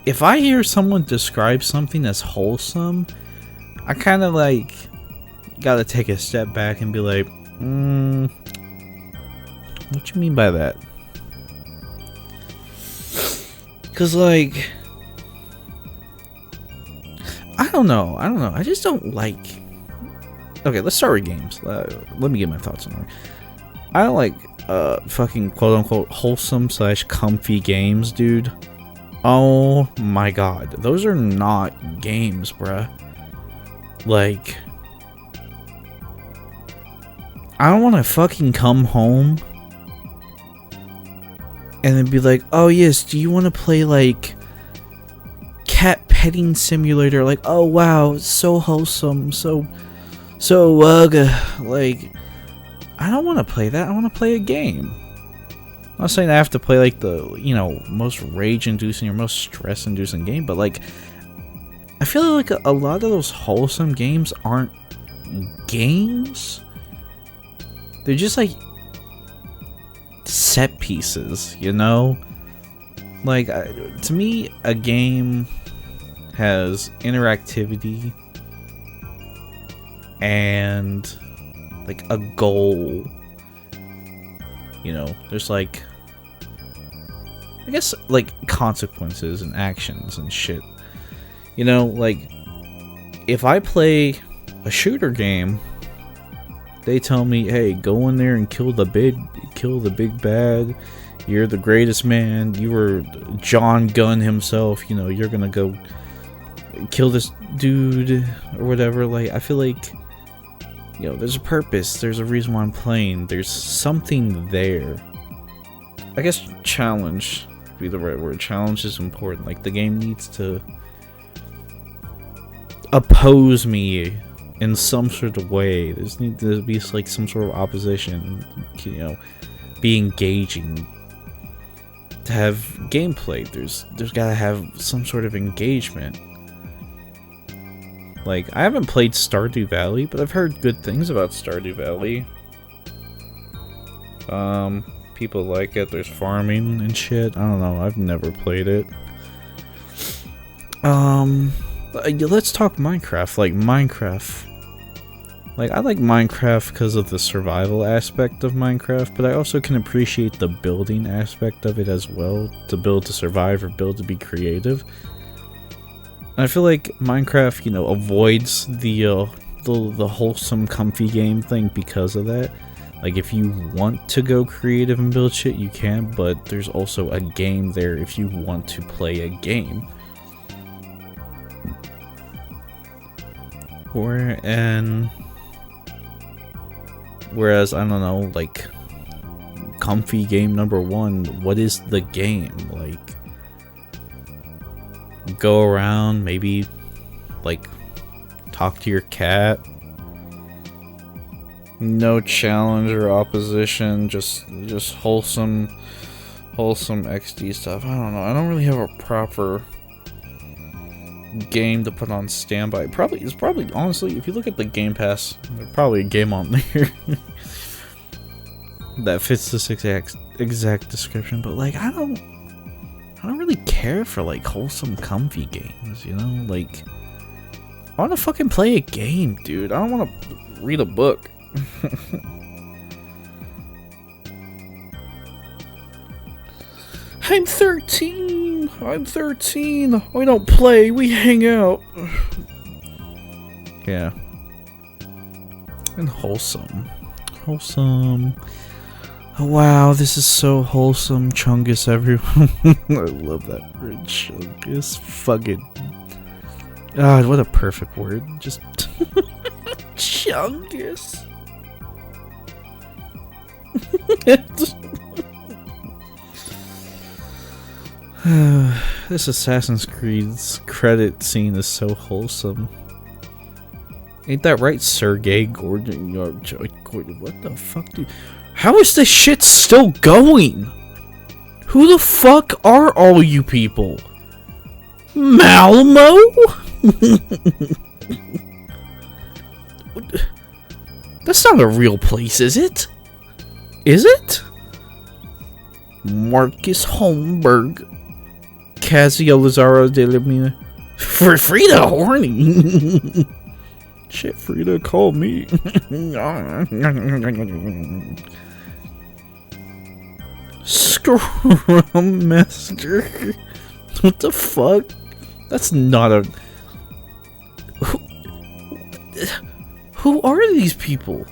if I hear someone describe something as wholesome, I kind of like gotta take a step back and be like, what you mean by that? Cause like, I don't know. I just don't like. Okay, let's start with games. Let me get my thoughts on it. I don't like fucking quote unquote wholesome / comfy games, dude. Oh my god, those are not games, bruh. Like, I don't want to fucking come home and then be like, oh yes, do you want to play like cat petting simulator? Like, oh wow, it's so wholesome, so So, like, I don't want to play that. I want to play a game. I'm not saying I have to play, like, the, you know, most rage-inducing or most stress-inducing game, but, like, I feel like a lot of those wholesome games aren't games. They're just, like, set pieces, you know? Like, to me, a game has interactivity and, like, a goal. You know, there's, like, I guess, like, consequences and actions and shit. You know, like, if I play a shooter game, they tell me, hey, go in there and kill the big bad. You're the greatest man. You were John Gunn himself. You know, you're gonna go kill this dude or whatever. Like, I feel like, you know, there's a purpose. There's a reason why I'm playing. There's something there. I guess challenge would be the right word. Challenge is important. Like, the game needs to oppose me in some sort of way. There's need to be, like, some sort of opposition. You know, be engaging. To have gameplay, there's gotta have some sort of engagement. Like, I haven't played Stardew Valley, but I've heard good things about Stardew Valley. People like it. There's farming and shit. I don't know. I've never played it. Let's talk Minecraft. Like, Minecraft. Like, I like Minecraft because of the survival aspect of Minecraft, but I also can appreciate the building aspect of it as well. To build to survive or build to be creative. And I feel like Minecraft, you know, avoids the wholesome, comfy game thing because of that. Like, if you want to go creative and build shit, you can, but there's also a game there if you want to play a game. Whereas, I don't know, like, comfy game number one, what is the game? Like, go around, maybe, like, talk to your cat. No challenge or opposition, just wholesome XD stuff. I don't know. I don't really have a proper game to put on standby. It's probably honestly, if you look at the Game Pass, there's probably a game on there that fits this exact description. But, like, I don't really care for, like, wholesome, comfy games. You know, like, I want to fucking play a game, dude. I don't want to read a book. I'm 13. We don't play. We hang out. Yeah. And wholesome. Oh, wow, this is so wholesome. Chungus, everyone. I love that word, Chungus. Fucking. God, what a perfect word. Just. Chungus. This Assassin's Creed's credit scene is so wholesome. Ain't that right, Sergey Gordon? What the fuck, dude? How is this shit still going? Who the fuck are all you people? Malmo? That's not a real place, is it? Is it? Marcus Holmberg. Casio Lazaro de la Mina. For Frida horny. Shit, Frida, call me. Scrum Master. What the fuck? That's not a... Who are these people?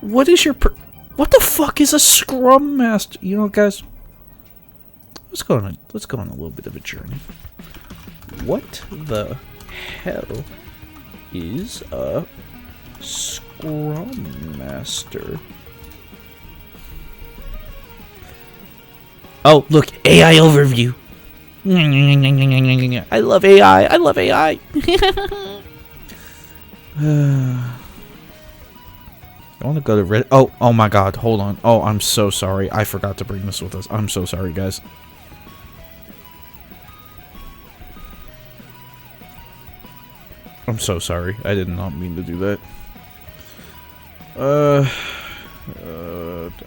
What is your... What the fuck is a Scrum Master? You know, guys... Let's go on a little bit of a journey. What the hell is a Scrum Master? Oh, look, AI overview. I love AI. I want to go to Reddit. Oh my god, hold on. Oh, I'm so sorry. I forgot to bring this with us. I'm so sorry, guys. I'm so sorry. I did not mean to do that.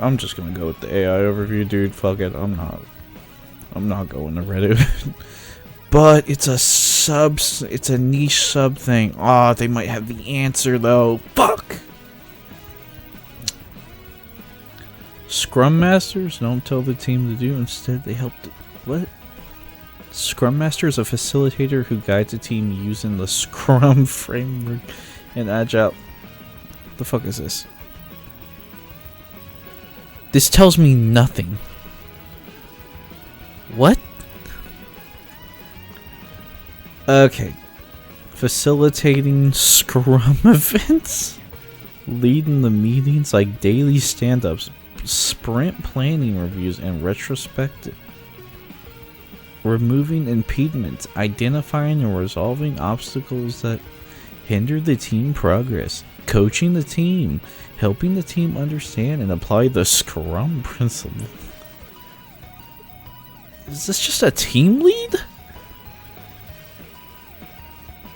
I'm just gonna go with the AI overview, dude. Fuck it. I'm not going to Reddit. But it's a niche sub thing. Oh, they might have the answer though. Fuck. Scrum Masters don't tell the team to do. Instead, they help. What? Scrum Master is a facilitator who guides a team using the Scrum framework and Agile. What the fuck is this? This tells me nothing. What? Okay. Facilitating Scrum events? Leading the meetings like daily stand-ups, sprint planning reviews, and retrospective. Removing impediments, identifying and resolving obstacles that hinder the team progress, coaching the team, helping the team understand and apply the Scrum principle. Is this just a team lead?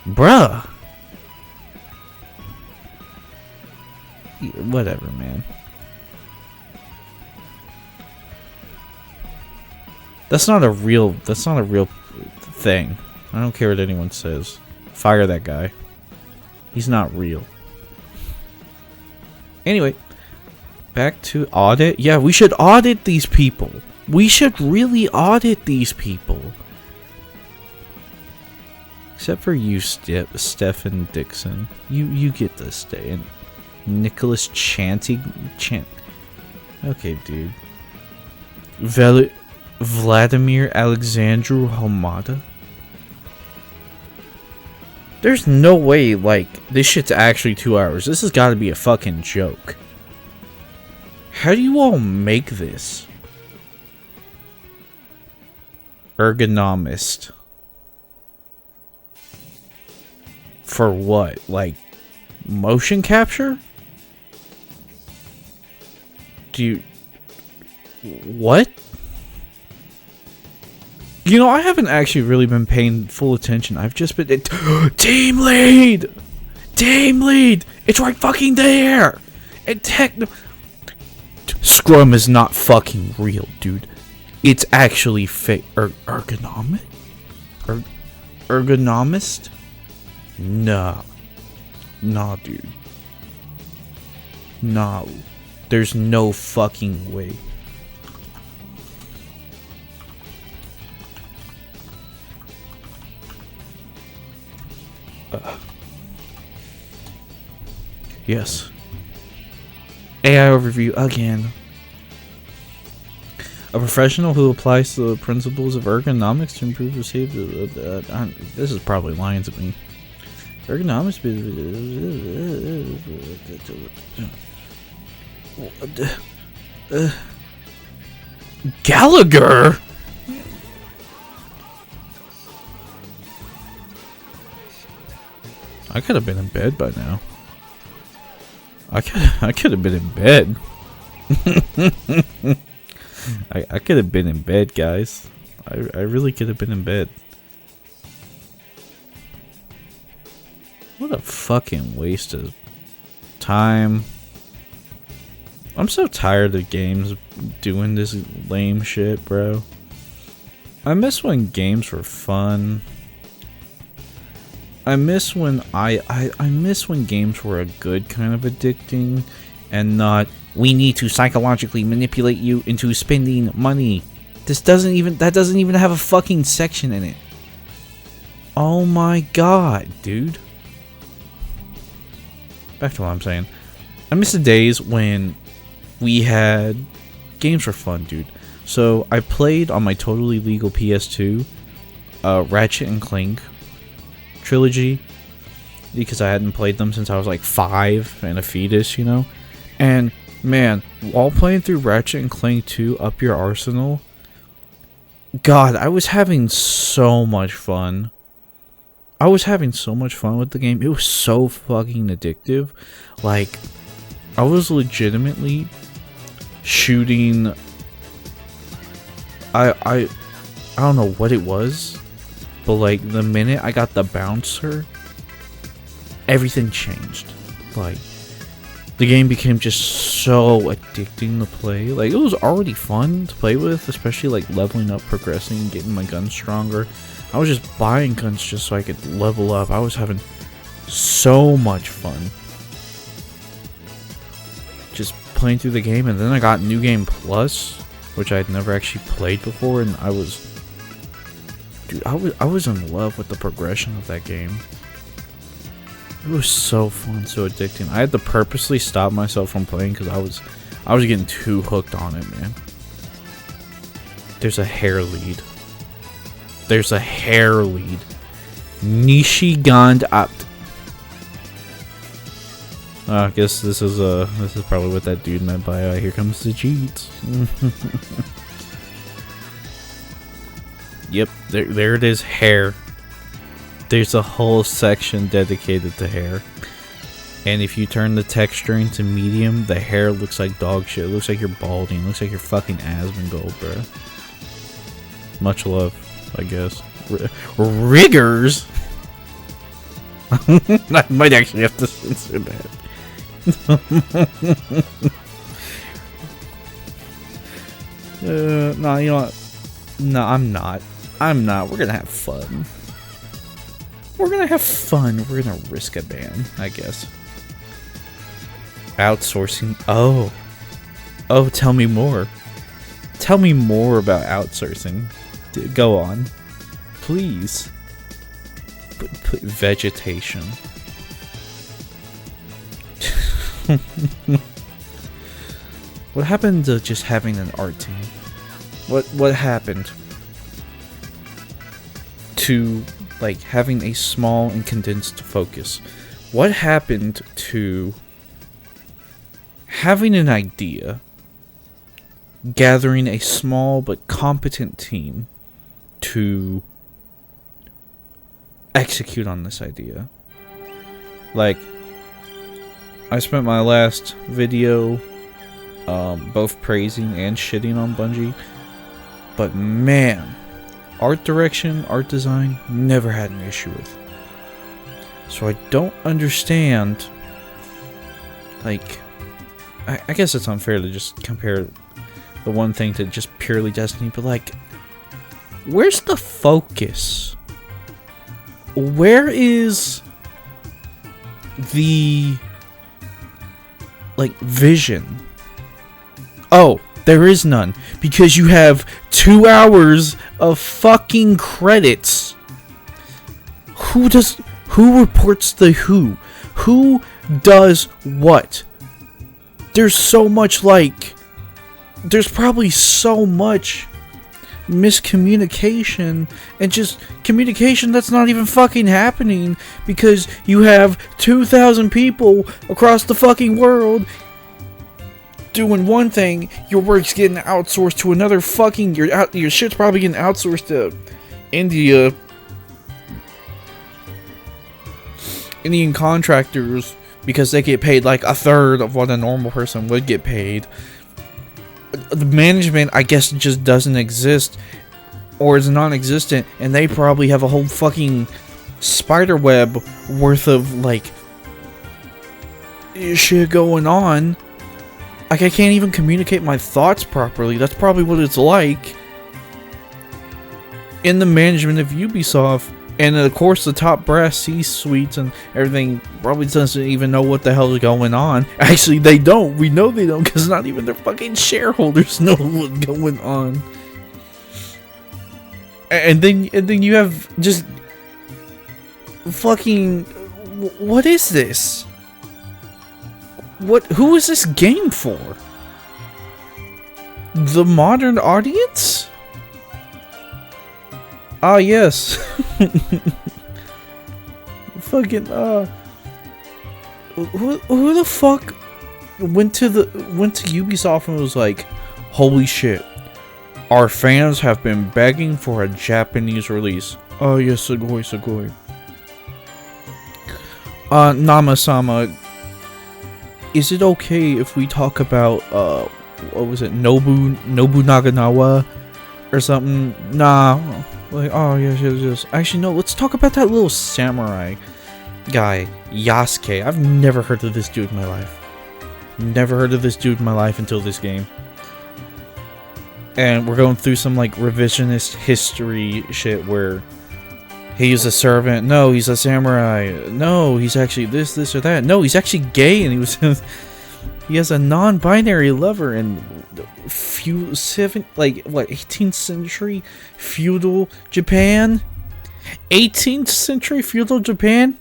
Bruh. Whatever, man. That's not a real thing. I don't care what anyone says. Fire that guy. He's not real. Anyway, back to audit. Yeah, we should audit these people. We should really audit these people. Except for you, Stephen Dixon. You get to stay. And Nicholas Chant. Okay, dude. Vladimir Alexandru Hamada? There's no way, like, this shit's actually 2 hours. This has got to be a fucking joke. How do you all make this? Ergonomist. For what? Like, motion capture? Do you... What? You know, I haven't actually really been paying full attention. I've just been... Team lead! Team lead! It's right fucking there! And Scrum is not fucking real, dude. It's actually fake. Ergonomic? Ergonomist? Nah. Nah, dude. Nah. There's no fucking way. Yes. AI overview again. A professional who applies the principles of ergonomics to improve the safety. This is probably lying to me. Ergonomics. Gallagher. I could have been in bed by now. I could have been in bed. I could have been in bed, guys. I really could have been in bed. What a fucking waste of time. I'm so tired of games doing this lame shit, bro. I miss when games were fun. I miss when I miss when games were a good kind of addicting and not we need to psychologically manipulate you into spending money. That doesn't even have a fucking section in it. Oh my god, dude. Back to what I'm saying. I miss the days when we had games were fun, dude. So I played on my totally legal PS2 Ratchet and Clank trilogy because I hadn't played them since I was like 5 and a fetus, you know. And man, while playing through Ratchet and Clank 2 Up Your Arsenal, god, I was having so much fun. I was having so much fun with the game. It was so fucking addictive. Like, I was legitimately shooting. I don't know what it was, but like the minute I got the bouncer, everything changed. Like, the game became just so addicting to play. Like, it was already fun to play with, especially like leveling up, progressing, getting my guns stronger. I was just buying guns just so I could level up. I was having so much fun just playing through the game. And then I got New Game Plus, which I had never actually played before, and I was in love with the progression of that game. It was so fun, so addicting. I had to purposely stop myself from playing because I was getting too hooked on it, man. There's a hair lead. There's a hair lead. Nishigand Apt. I guess this is probably what that dude meant by here comes the cheats. Yep, there it is, hair. There's a whole section dedicated to hair. And if you turn the texture into medium, the hair looks like dog shit. It looks like you're balding. It looks like your fucking Asmongold, bruh. Much love, I guess. Riggers? I might actually have to censor that. No, you know what? No, I'm not. We're gonna have fun. We're gonna have fun. We're gonna risk a ban, I guess. Outsourcing. Oh, tell me more. Tell me more about outsourcing. Go on, please. Vegetation. What happened to just having an art team? What happened to like having a small and condensed focus? What happened to having an idea, gathering a small but competent team to execute on this idea? Like, I spent my last video both praising and shitting on Bungie, but man, art direction, art design, never had an issue with. So I don't understand, like, I guess it's unfair to just compare the one thing to just purely Destiny, but like, where's the focus? Where is the, like, vision? Oh, there is none, because you have 2 hours of fucking credits. Who reports the who? Who does what? There's so much, like, there's probably so much miscommunication and just communication that's not even fucking happening, because you have 2,000 people across the fucking world doing one thing. Your work's getting outsourced to another fucking, your shit's probably getting outsourced to India, Indian contractors, because they get paid like a third of what a normal person would get paid. The management, I guess, just doesn't exist, or is non-existent, and they probably have a whole fucking spider web worth of, like, shit going on. Like, I can't even communicate my thoughts properly. That's probably what it's like in the management of Ubisoft. And of course, the top brass C-suites and everything probably doesn't even know what the hell is going on. Actually, they don't. We know they don't, because not even their fucking shareholders know what's going on. And then you have just fucking, what is this? Who is this game for? The modern audience? Ah, yes. Fucking who the fuck went to Ubisoft and was like, holy shit, our fans have been begging for a Japanese release. Oh yes, Sugoi. Nama-sama, is it okay if we talk about, what was it, Nobunaganawa or something? Nah, like, oh, yes. Actually, no, let's talk about that little samurai guy, Yasuke. I've never heard of this dude in my life. Never heard of this dude in my life until this game. And we're going through some, like, revisionist history shit where he's a servant. No, he's a samurai. No, he's actually this, or that. No, he's actually gay, and he was... he has a non-binary lover in... 18th century feudal Japan? 18th century feudal Japan?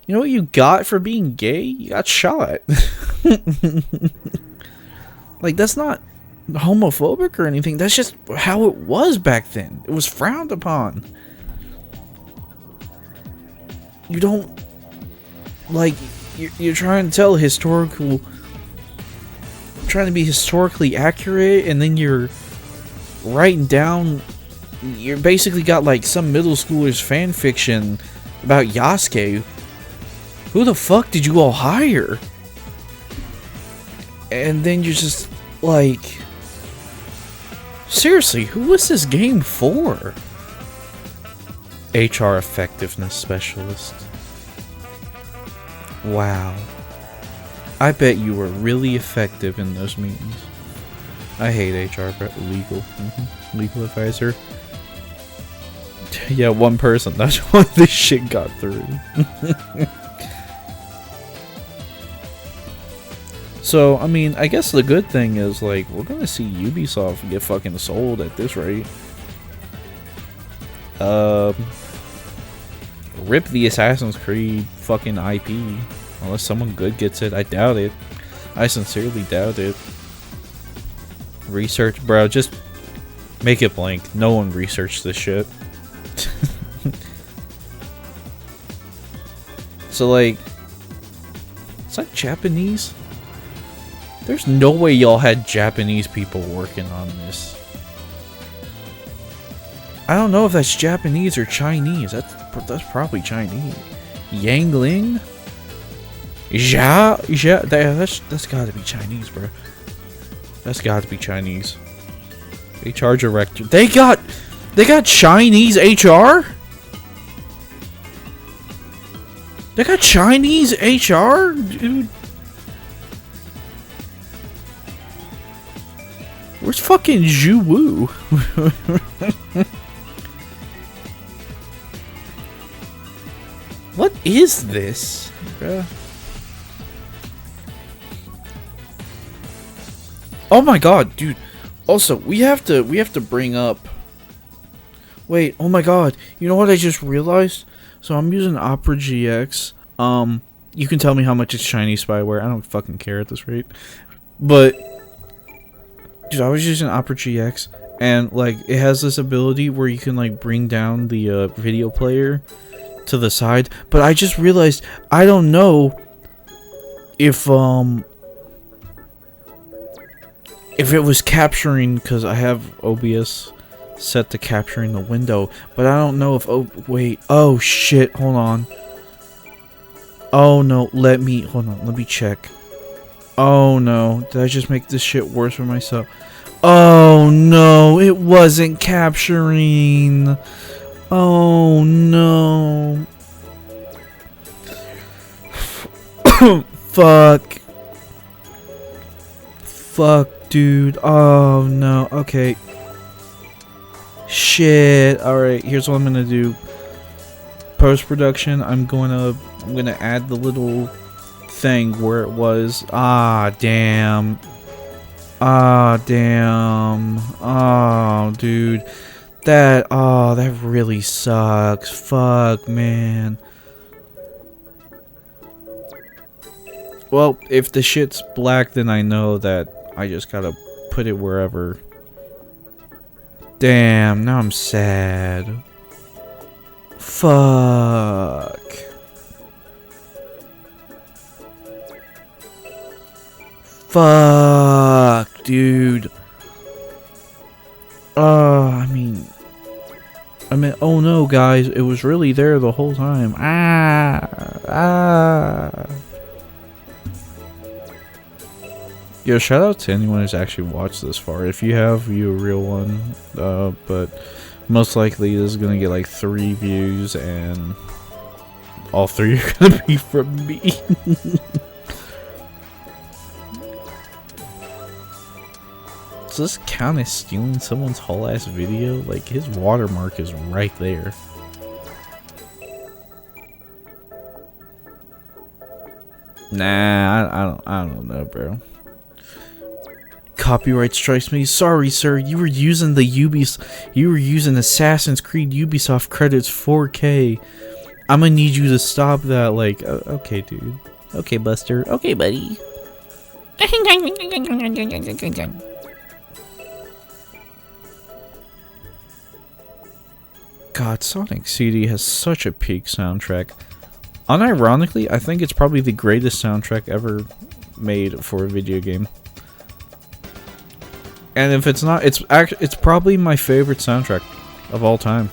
You know what you got for being gay? You got shot. Like, that's not homophobic or anything. That's just how it was back then. It was frowned upon. You don't... Like, you're trying to tell historical... Trying to be historically accurate, and then you're writing down... You basically got, like, some middle schooler's fan fiction about Yasuke. Who the fuck did you all hire? And then you're just like, seriously, who was this game for? HR effectiveness specialist. Wow. I bet you were really effective in those meetings. I hate HR, but legal. Legal advisor. Yeah, one person. That's why this shit got through. So, I mean, I guess the good thing is, like, we're gonna see Ubisoft get fucking sold at this rate. Rip the Assassin's Creed fucking IP. Unless someone good gets it. I doubt it. I sincerely doubt it. Research, bro, just make it blank. No one researched this shit. So, like, is that Japanese? There's no way y'all had Japanese people working on this. I don't know if that's Japanese or Chinese. That's probably Chinese. Yangling? Ja, that's gotta be Chinese, bro. That's gotta be Chinese. HR director. They got Chinese HR? They got Chinese HR? Dude. Where's fucking Zhu Wu? What is this? Oh my god, dude. Also, we have to bring up... Wait, oh my god. You know what I just realized? So I'm using Opera GX. You can tell me how much it's Chinese spyware. I don't fucking care at this rate. But... Dude, I was using Opera GX, and, like, it has this ability where you can, like, bring down the video player to the side, but I just realized, I don't know if it was capturing, because I have OBS set to capturing the window, but I don't know if, oh, wait, oh, shit, hold on. Oh, no, let me check. Oh no, did I just make this shit worse for myself? Oh no, it wasn't capturing. Oh no. Fuck. Fuck, dude. Oh no, okay. Shit. Alright, here's what I'm gonna do. Post-production, I'm gonna add the little thing where it was. Ah, damn. Ah, damn. Oh, dude. That really sucks. Fuck, man. Well, if the shit's black, then I know that I just gotta put it wherever. Damn, now I'm sad. Fuck. Fuck, dude. I mean... I mean, oh no, guys, it was really there the whole time. Yo, shout out to anyone who's actually watched this far. If you have, you a real one. But most likely this is gonna get like 3 views, and all 3 are gonna be from me. Does this count as stealing someone's whole ass video? Like, his watermark is right there. Nah, I don't know, bro. Copyright strikes me. Sorry, sir. You were using Assassin's Creed Ubisoft credits 4K. I'm gonna need you to stop that. Like, okay, dude. Okay, Buster. Okay, buddy. God, Sonic CD has such a peak soundtrack. Unironically, I think it's probably the greatest soundtrack ever made for a video game. And if it's not, it's probably my favorite soundtrack of all time.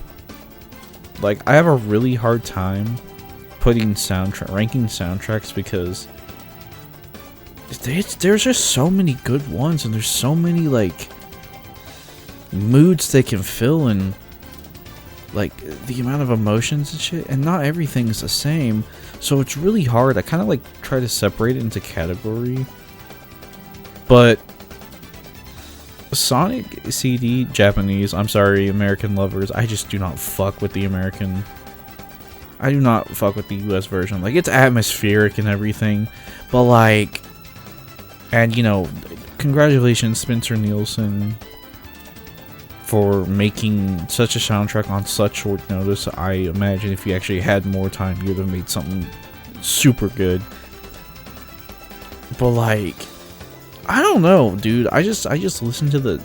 Like, I have a really hard time ranking soundtracks because there's just so many good ones, and there's so many like moods they can fill, and like the amount of emotions and shit, and not everything is the same, so it's really hard. I kind of like try to separate it into category, but Sonic CD Japanese, I'm sorry, American lovers, I just do not fuck with the American. I do not fuck with the US version. Like, it's atmospheric and everything, but like, and you know, congratulations Spencer Nielsen for making such a soundtrack on such short notice. I imagine if you actually had more time, you would have made something super good. But like, I don't know, dude. I just listen to the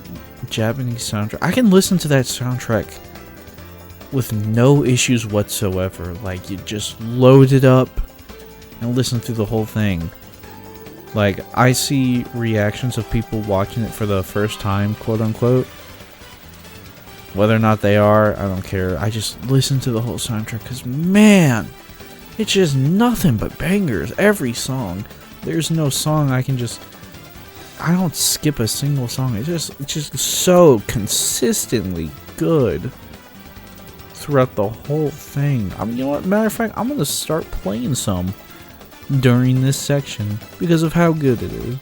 Japanese soundtrack. I can listen to that soundtrack with no issues whatsoever. Like, you just load it up and listen through the whole thing. Like, I see reactions of people watching it for the first time, quote unquote. Whether or not they are, I don't care. I just listen to the whole soundtrack because, man, it's just nothing but bangers. Every song. There's no song I don't skip a single song. It's just so consistently good throughout the whole thing. I mean, you know what? Matter of fact, I'm gonna start playing some during this section because of how good it is.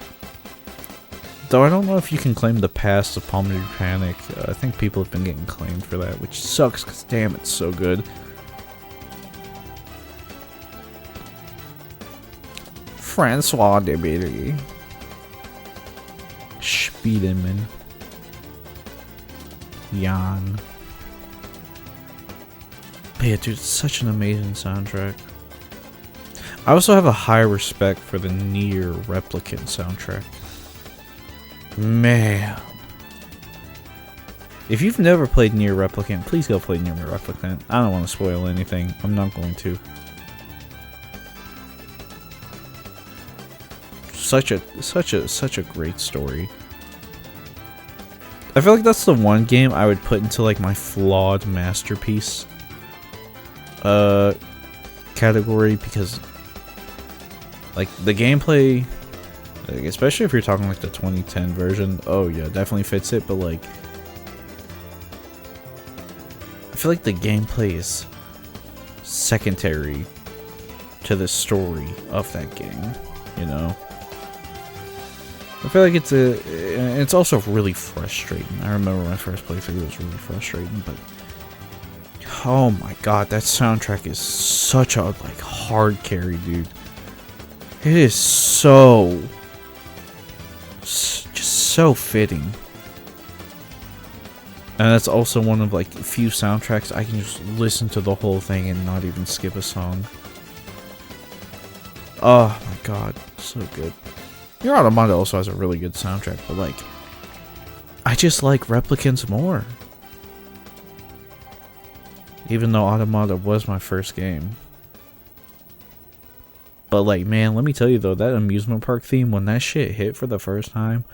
Though I don't know if you can claim the past of Pulmonary Panic. I think people have been getting claimed for that, which sucks because damn, it's so good. Francois Debilly. Spiedemann. Jan. But yeah, dude, it's such an amazing soundtrack. I also have a high respect for the Nier Replicant soundtrack. Man. If you've never played Nier Replicant, please go play Nier Replicant. I don't want to spoil anything. I'm not going to. Such a great story. I feel like that's the one game I would put into like my flawed masterpiece category, because like the gameplay, like, especially if you're talking like the 2010 version, oh yeah, definitely fits it, but like I feel like the gameplay is secondary to the story of that game, you know? I feel like it's also really frustrating. I remember my first playthrough, it was really frustrating, but oh my god, that soundtrack is such a like hard carry, dude. It is just so fitting. And that's also one of like few soundtracks I can just listen to the whole thing and not even skip a song. Oh my god, so good. Your Automata also has a really good soundtrack, but like, I just like Replicants more. Even though Automata was my first game. But like, man, let me tell you though, that amusement park theme, when that shit hit for the first time,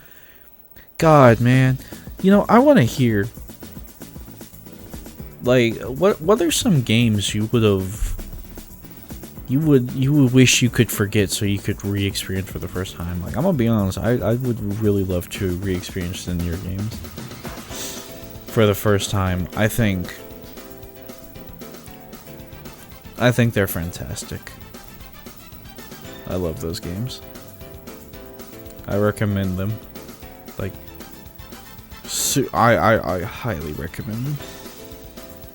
God, man, you know, I want to hear Like, what are some games you would wish you could forget so you could re-experience for the first time? Like, I'm gonna be honest, I would really love to re-experience the Nier games for the first time. I think they're fantastic. I love those games. I recommend them. Like, I highly recommend them.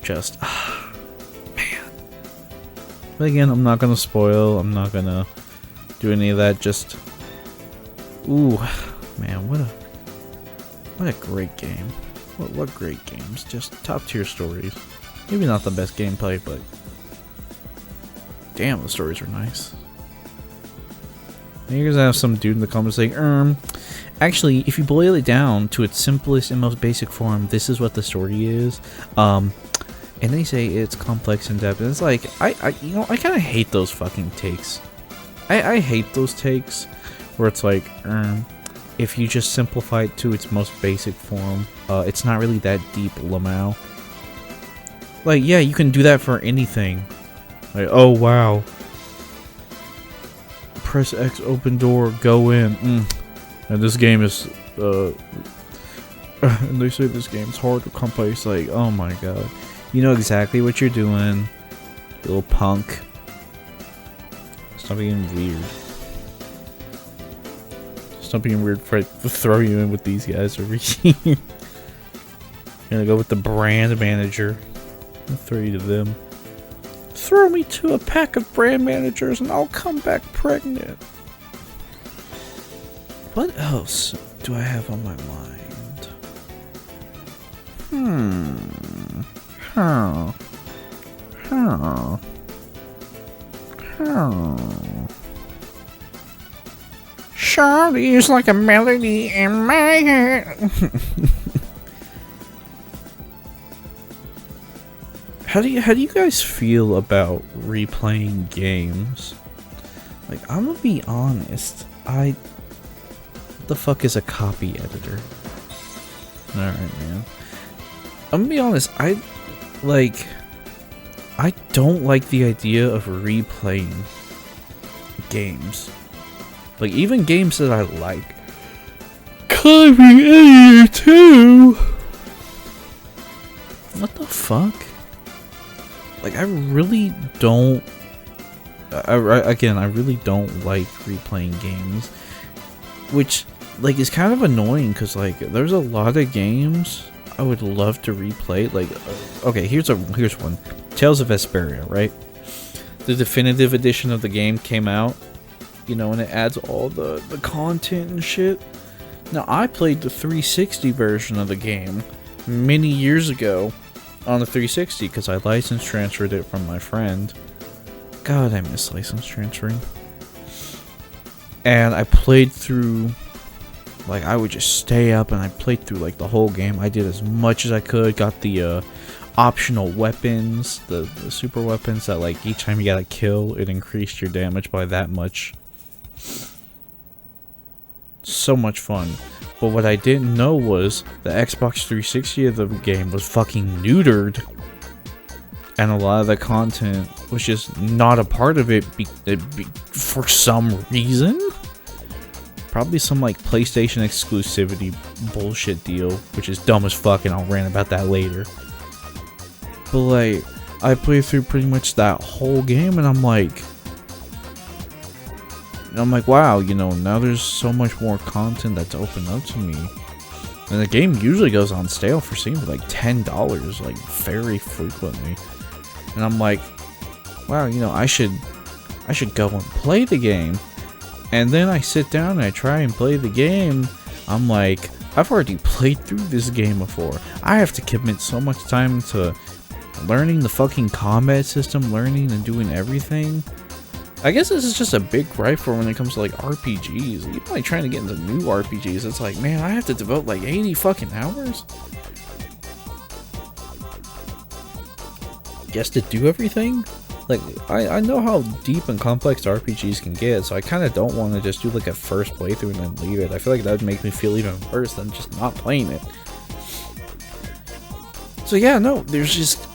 Just, man. But again, I'm not gonna spoil. I'm not gonna do any of that. Just, ooh, man, what a great game. What great games. Just top tier stories. Maybe not the best gameplay, but damn, the stories are nice. And you're gonna have some dude in the comments saying, actually, if you boil it down to its simplest and most basic form, this is what the story is. And they say it's complex and depth, and it's like, I kind of hate those fucking takes. I hate those takes where it's like, if you just simplify it to its most basic form, it's not really that deep, lamau. Like, yeah, you can do that for anything. Like, oh wow, press X, open door, go in. And this game is, and they say this game's hard or complex. Like, oh my god. You know exactly what you're doing, you little punk. Stop being weird. Stop being weird for to throw you in with these guys over here. You're gonna go with the brand manager. I'll throw you to them. Throw me to a pack of brand managers and I'll come back pregnant. What else do I have on my mind? Charlie is like a melody in my head. How do you guys feel about replaying games? Like, I'm gonna be honest, what the fuck is a copy editor? Alright, man. I'm gonna be honest, I don't like the idea of replaying games. Like, even games that I like. Climbing Editor 2! What the fuck? Like, I really don't... I really don't like replaying games. Which, like, is kind of annoying, because, like, there's a lot of games I would love to replay. Like, okay, here's one. Tales of Vesperia, right? The definitive edition of the game came out, you know, and it adds all the content and shit. Now, I played the 360 version of the game many years ago on the 360 because I license transferred it from my friend. God, I miss license transferring. And I played through, like, I would just stay up and I played through, like, the whole game. I did as much as I could, got the optional weapons, the super weapons that, like, each time you got a kill, it increased your damage by that much. So much fun. But what I didn't know was the Xbox 360 of the game was fucking neutered. And a lot of the content was just not a part of it for some reason. Probably some, like, PlayStation exclusivity bullshit deal, which is dumb as fuck, and I'll rant about that later. But, like, I played through pretty much that whole game, and I'm like, wow, you know, now there's so much more content that's opened up to me. And the game usually goes on sale for seems like $10, like, very frequently. And I'm like, wow, you know, I should go and play the game. And then I sit down and I try and play the game. I'm like, I've already played through this game before. I have to commit so much time to learning the fucking combat system, learning and doing everything. I guess this is just a big gripe for when it comes to, like, RPGs. Even, like, trying to get into new RPGs, it's like, man, I have to devote, like, 80 fucking hours just to do everything? Like, I know how deep and complex RPGs can get, so I kind of don't want to just do, like, a first playthrough and then leave it. I feel like that would make me feel even worse than just not playing it. So yeah, no, there's just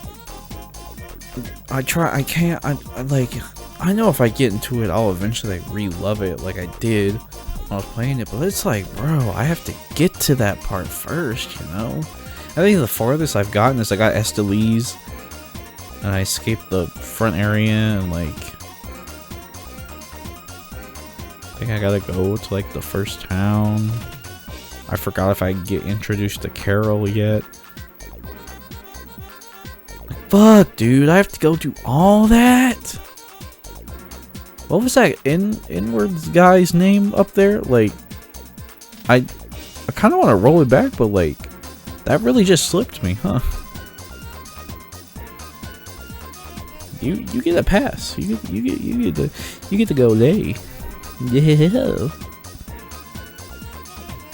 I can't, I like, I know if I get into it, I'll eventually like, re-love it like I did when I was playing it, but it's like, bro, I have to get to that part first, you know? I think the farthest I've gotten is I got Esteliz, and I escaped the front area, and like, I think I gotta go to like the first town. I forgot if I get introduced to Carol yet. Fuck, dude, I have to go do all that? What was that inwards guy's name up there? Like, I kind of want to roll it back, but like, that really just slipped me, huh? You get a pass. You get to go lay. Yeah.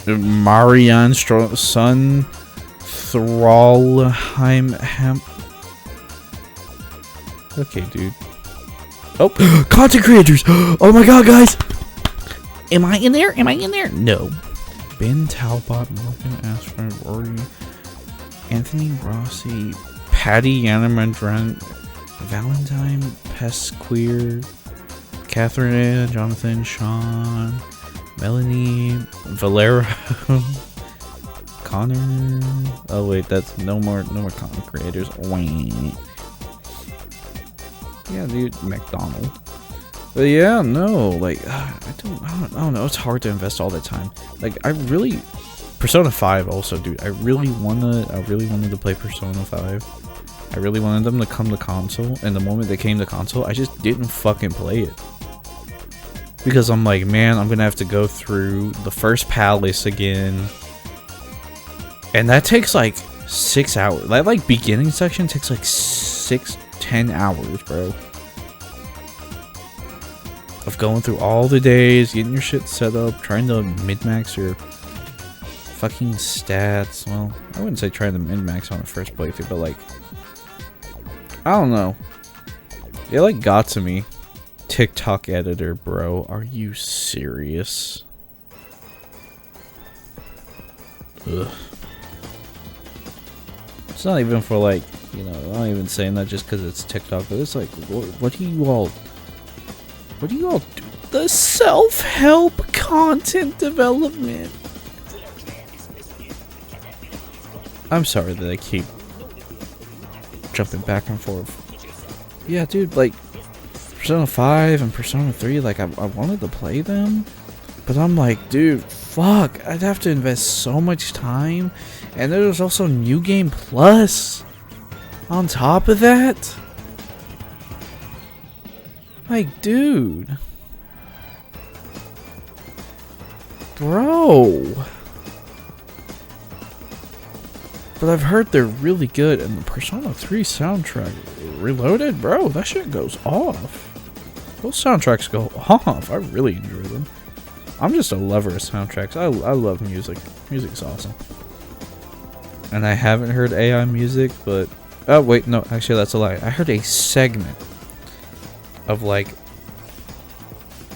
Marianne son Thrallheim Hemp. Okay, dude. Oh, content creators! Oh my god, guys! Am I in there? Am I in there? No. Ben Talbot, Morgan Ashford, Rory, Anthony Rossi, Patty Yanamadran, Valentine Pesqueer, Catherine, Jonathan, Sean, Melanie, Valera, Connor. Oh wait, that's no more content creators. Wait. Yeah, dude, McDonald. But yeah, no, like I don't know. It's hard to invest all that time. Like I really, Persona 5 also, dude. I really wanted to play Persona 5. I really wanted them to come to console, and the moment they came to console, I just didn't fucking play it. Because I'm like, man, I'm gonna have to go through the first palace again. And that takes like 6 hours. That like beginning section takes like 10 hours, bro. Of going through all the days, getting your shit set up, trying to min-max your fucking stats. Well, I wouldn't say trying to min-max on the first playthrough, but like, I don't know. It like got to me. TikTok editor, bro. Are you serious? Ugh. It's not even for like, you know, I'm not even saying that just because it's TikTok, but it's like, what do you all do? The self-help content development. I'm sorry that I keep jumping back and forth. Yeah, dude, like, Persona 5 and Persona 3, like, I wanted to play them, but I'm like, dude, fuck, I'd have to invest so much time, and there's also New Game Plus on top of that. Like, dude. Bro. But I've heard they're really good, and the Persona 3 soundtrack, Reloaded, bro, that shit goes off. Those soundtracks go off. I really enjoy them. I'm just a lover of soundtracks. I love music. Music's awesome. And I haven't heard AI music, but... Oh, wait, no, actually that's a lie. I heard a segment of, like...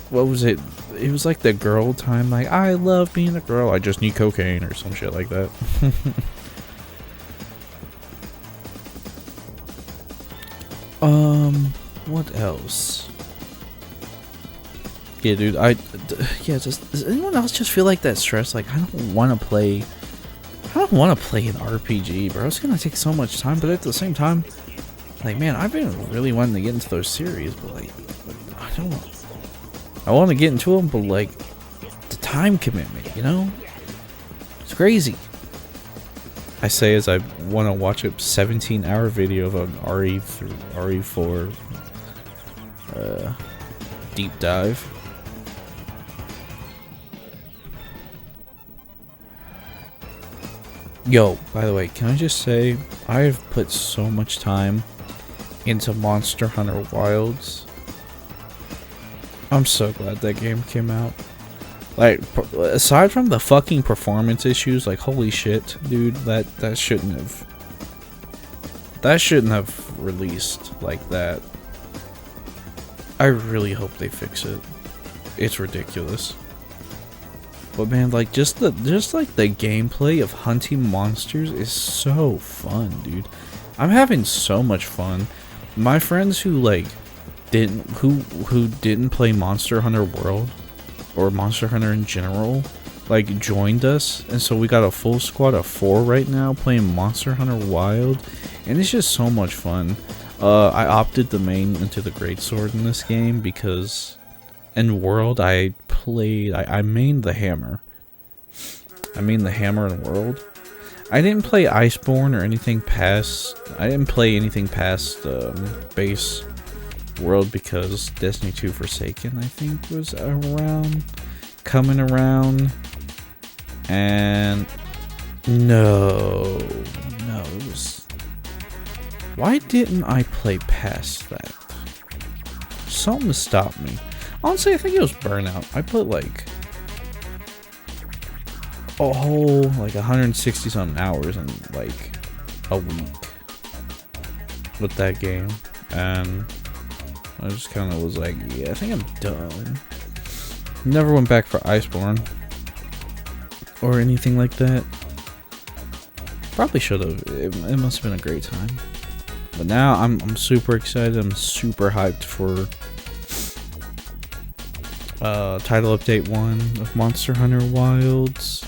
What was it? It was like the girl time, like, I love being a girl, I just need cocaine, or some shit like that. What else? Yeah, dude, yeah, does anyone else just feel like that stress? Like, I don't want to play an RPG, bro. It's gonna take so much time, but at the same time, like, man, I've been really wanting to get into those series, but like, I want to get into them, but like, the time commitment, you know? It's crazy. I say as I want to watch a 17-hour video of an RE4 deep dive. Yo, by the way, can I just say, I've put so much time into Monster Hunter Wilds. I'm so glad that game came out. Like, aside from the fucking performance issues, like, holy shit, dude, that shouldn't have released like that. I really hope they fix it. It's ridiculous. But man, like, just like the gameplay of hunting monsters is so fun, dude. I'm having so much fun. my friends who like didn't play Monster Hunter World or Monster Hunter in general like joined us, and so we got a full squad of 4 right now playing Monster Hunter Wild, and it's just so much fun. I opted the main into the greatsword in this game because in World I mained the hammer. I mean the hammer in World. I didn't play Iceborne or anything past. I didn't play anything past base World because Destiny 2 Forsaken I think was coming around, and no, it was. Why didn't I play past that? Something stopped me. Honestly, I think it was burnout. I put like a whole like 160 something hours in like a week with that game, and I just kind of was like, yeah, I think I'm done. Never went back for Iceborne or anything like that. Probably should have. It must have been a great time. But now I'm super excited. I'm super hyped for title update 1 of Monster Hunter Wilds.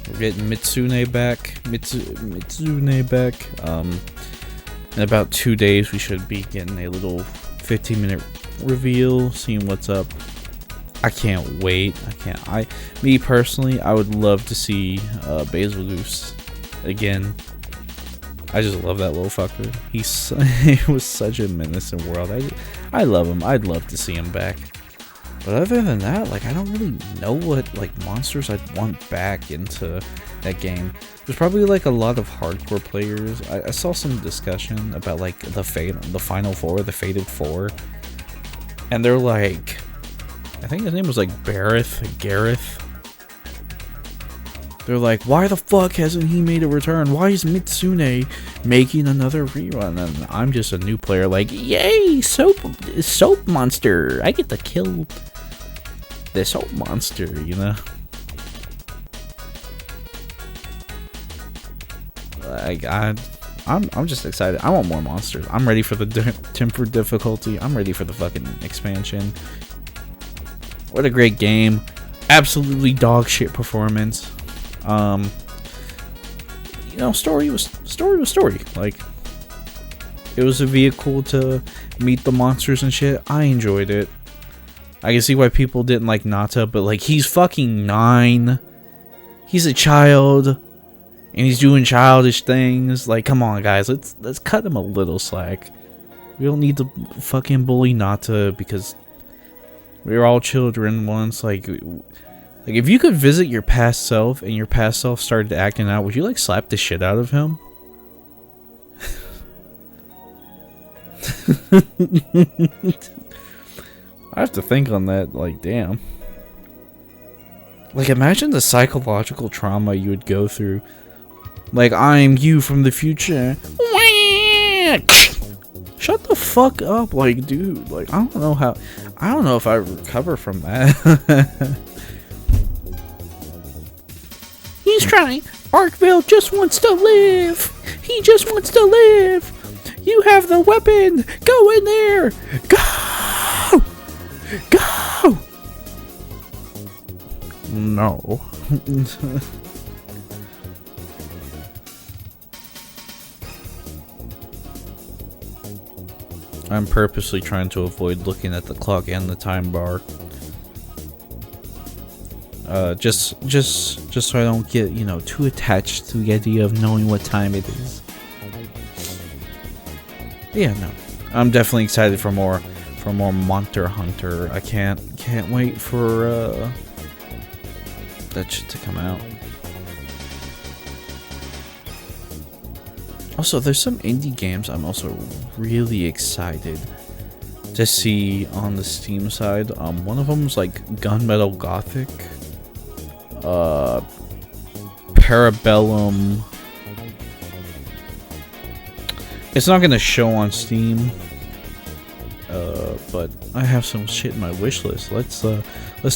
We're getting Mitsune back. Mitsune back. In about 2 days we should be getting a little 15-minute reveal, seeing what's up. I can't wait. Me personally, I would love to see Basilus again. I just love that little fucker. He was such a menace in World. I love him. I'd love to see him back. But other than that, like, I don't really know what like monsters I'd want back into that game. There's probably like a lot of hardcore players. I saw some discussion about like the final 4, the Fated 4, and they're like, I think his name was like Gareth. They're like, why the fuck hasn't he made a return? Why is Mitsune making another rerun? And I'm just a new player like, yay, soap monster. I get to kill the soap monster, you know? Like, I'm just excited. I want more monsters. I'm ready for the tempered difficulty. I'm ready for the fucking expansion. What a great game. Absolutely dog shit performance. You know, story was story. Like, it was a vehicle to meet the monsters and shit. I enjoyed it. I can see why people didn't like Nata, but like, he's fucking 9. He's a child, and he's doing childish things. Like, come on, guys, let's cut him a little slack. We don't need to fucking bully Nata because we were all children once. Like, if you could visit your past self and your past self started acting out, would you like slap the shit out of him? I have to think on that. Like, damn. Like, imagine the psychological trauma you would go through. Like, I'm you from the future. Shut the fuck up, like, dude. Like, I don't know if I recover from that. He's trying. Arkville just wants to live. He just wants to live. You have the weapon. Go in there. Go. Go. No. I'm purposely trying to avoid looking at the clock and the time bar. Just so I don't get, you know, too attached to the idea of knowing what time it is. Yeah, no. I'm definitely excited for more Monster Hunter. I can't wait for that shit to come out. Also, there's some indie games I'm also really excited to see on the Steam side. One of them's like Gunmetal Gothic, Parabellum. It's not gonna show on Steam, but I have some shit in my wish list. Let's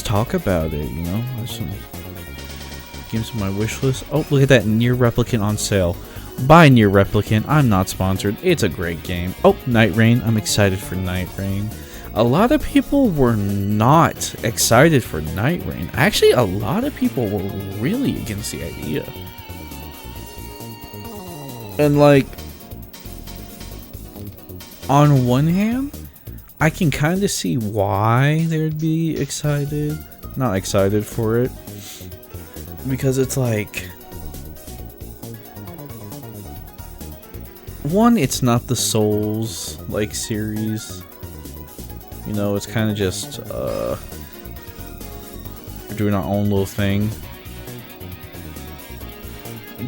talk about it. You know, there's some games in my wish list. Oh, look at that, Near Replicant on sale. Buy Near Replicant. I'm not sponsored. It's a great game. Oh, Night Rain. I'm excited for Night Rain. A lot of people were not excited for Night Rain. Actually, a lot of people were really against the idea. And like, on one hand, I can kind of see why they'd be excited. Not excited for it. Because it's like, one, it's not the Souls like series. You know, it's kind of just we're doing our own little thing.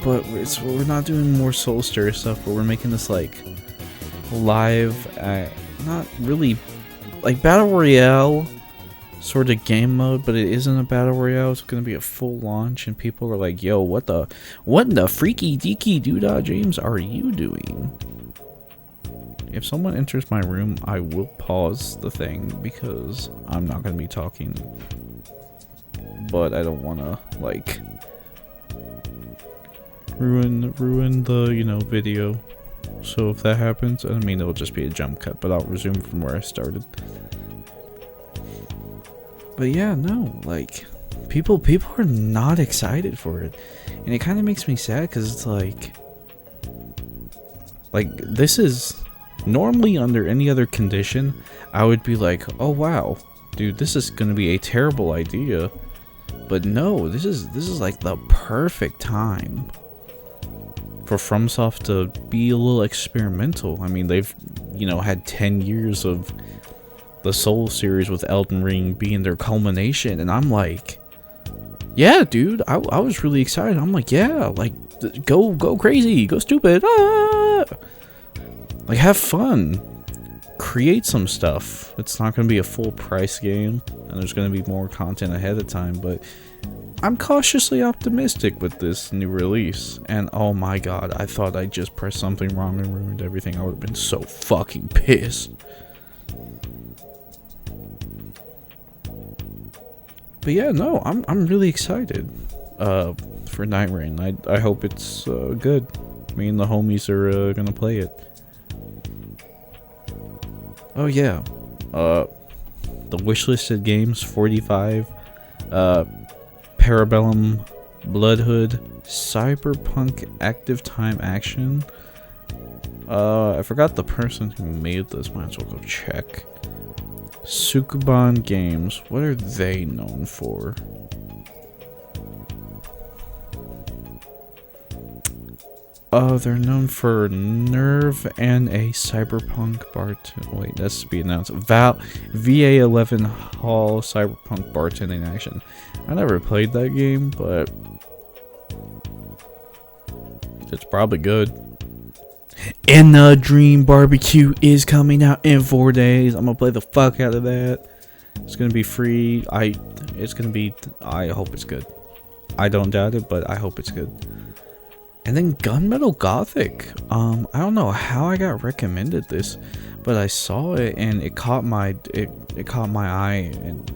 But we're not doing more Soulstir stuff, but we're making this like live, not really like battle royale sort of game mode, but it isn't a battle royale. It's gonna be a full launch, and people are like, "Yo, what in the freaky deaky doodah James are you doing?" If someone enters my room, I will pause the thing because I'm not gonna be talking. But I don't wanna like ruin the, you know, video. So if that happens, I mean, it'll just be a jump cut, but I'll resume from where I started. But yeah, no, like people are not excited for it, and it kind of makes me sad because it's like this is normally under any other condition I would be like, oh wow, dude, this is gonna be a terrible idea. But no, this is like the perfect time for FromSoft to be a little experimental. I mean, they've, you know, had 10 years of the Soul series with Elden Ring being their culmination, and I'm like, yeah, dude, I was really excited. I'm like, yeah, like, go crazy, go stupid, like, have fun, create some stuff. It's not going to be a full price game, and there's going to be more content ahead of time, but I'm cautiously optimistic with this new release. And oh my god, I thought I just pressed something wrong and ruined everything. I would have been so fucking pissed. But yeah, no, I'm really excited for Night Rain. I hope it's good. Me and the homies are gonna play it. Oh yeah, the wishlisted games: 45, Parabellum, Bloodhood, Cyberpunk Active Time Action. I forgot the person who made this. Might as well go check. Sukuban Games. What are they known for? They're known for Nerve and a Cyberpunk Bartend. Wait, that's to be announced. VA11 Hall Cyberpunk Bartending Action. I never played that game, but it's probably good. And the Dream Barbecue is coming out in 4 days. I'm gonna play the fuck out of that. It's gonna be free. I hope it's good. I don't doubt it, but I hope it's good. And then Gunmetal Gothic. I don't know how I got recommended this, but I saw it and it caught my eye and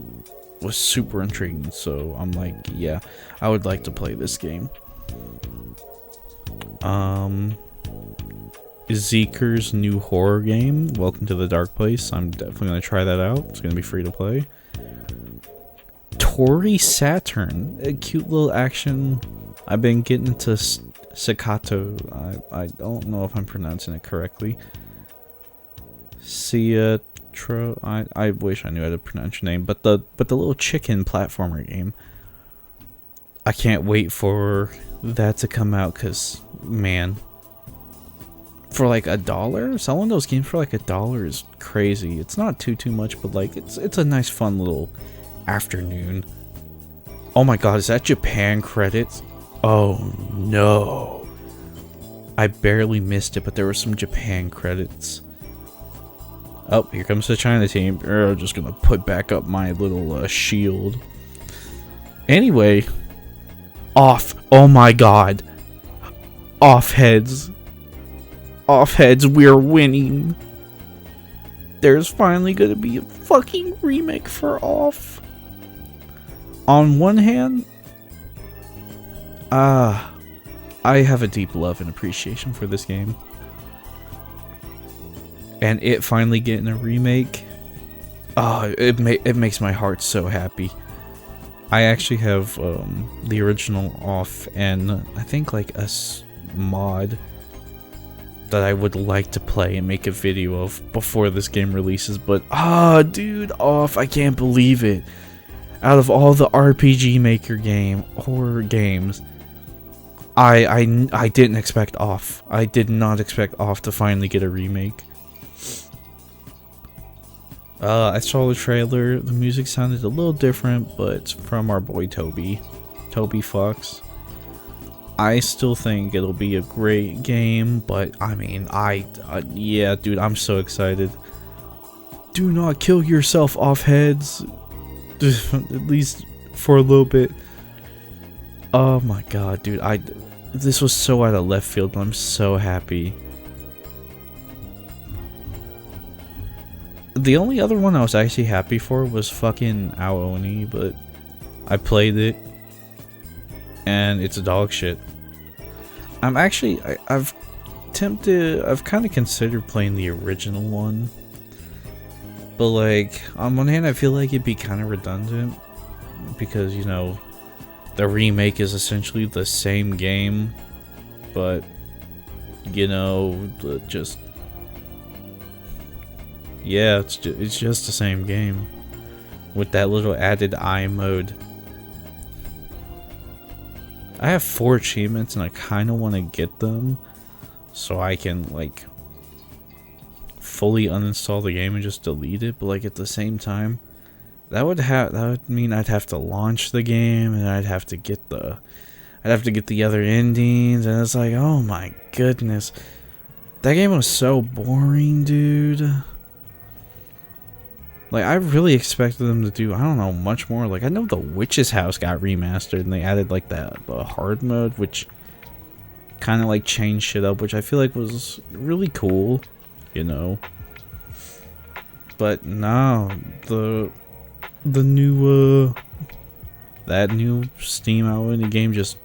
was super intriguing. So I'm like, yeah, I would like to play this game. Zeeker's new horror game, Welcome to the Dark Place. I'm definitely gonna try that out. It's gonna be free to play. Tori Saturn, a cute little action. I've been getting into Staccato. I don't know if I'm pronouncing it correctly. Ciatro. I wish I knew how to pronounce your name, but the little chicken platformer game. I can't wait for that to come out, cause man, for like $1, selling those games for like $1 is crazy. It's not too much, but like it's a nice fun little afternoon. Oh my god, is that Japan credits? Oh no, I barely missed it, but there were some Japan credits. Oh, here comes the China team. I'm just gonna put back up my little shield. Anyway, off. Oh my god, off heads. Off heads, we're winning. There's finally gonna be a fucking remake for Off. On one hand, I have a deep love and appreciation for this game. And it finally getting a remake, oh, it makes my heart so happy. I actually have the original off, and I think like a mod that I would like to play and make a video of before this game releases. But dude, off, I can't believe it. Out of all the RPG Maker horror games, I didn't expect off. I did not expect off to finally get a remake. I saw the trailer. The music sounded a little different, but it's from our boy Toby Fox. I still think it'll be a great game, but I mean, yeah, dude, I'm so excited. Do not kill yourself, off heads. At least for a little bit. Oh my god, dude, this was so out of left field, but I'm so happy. The only other one I was actually happy for was fucking Aoni, but I played it and it's dog shit. I've kind of considered playing the original one, but like on one hand I feel like it'd be kind of redundant because, you know, the remake is essentially the same game, but you know, just yeah, it's just the same game with that little added eye mode. I have 4 achievements and I kind of want to get them so I can like fully uninstall the game and just delete it. But like at the same time, that would mean I'd have to launch the game and I'd have to get the other endings, and it's like, oh my goodness, that game was so boring, dude. Like, I really expected them to do, I don't know, much more. Like, I know the Witch's House got remastered and they added, like, the hard mode, which kind of, like, changed shit up, which I feel like was really cool, you know. But, no, the new, that new Steam Aoni game just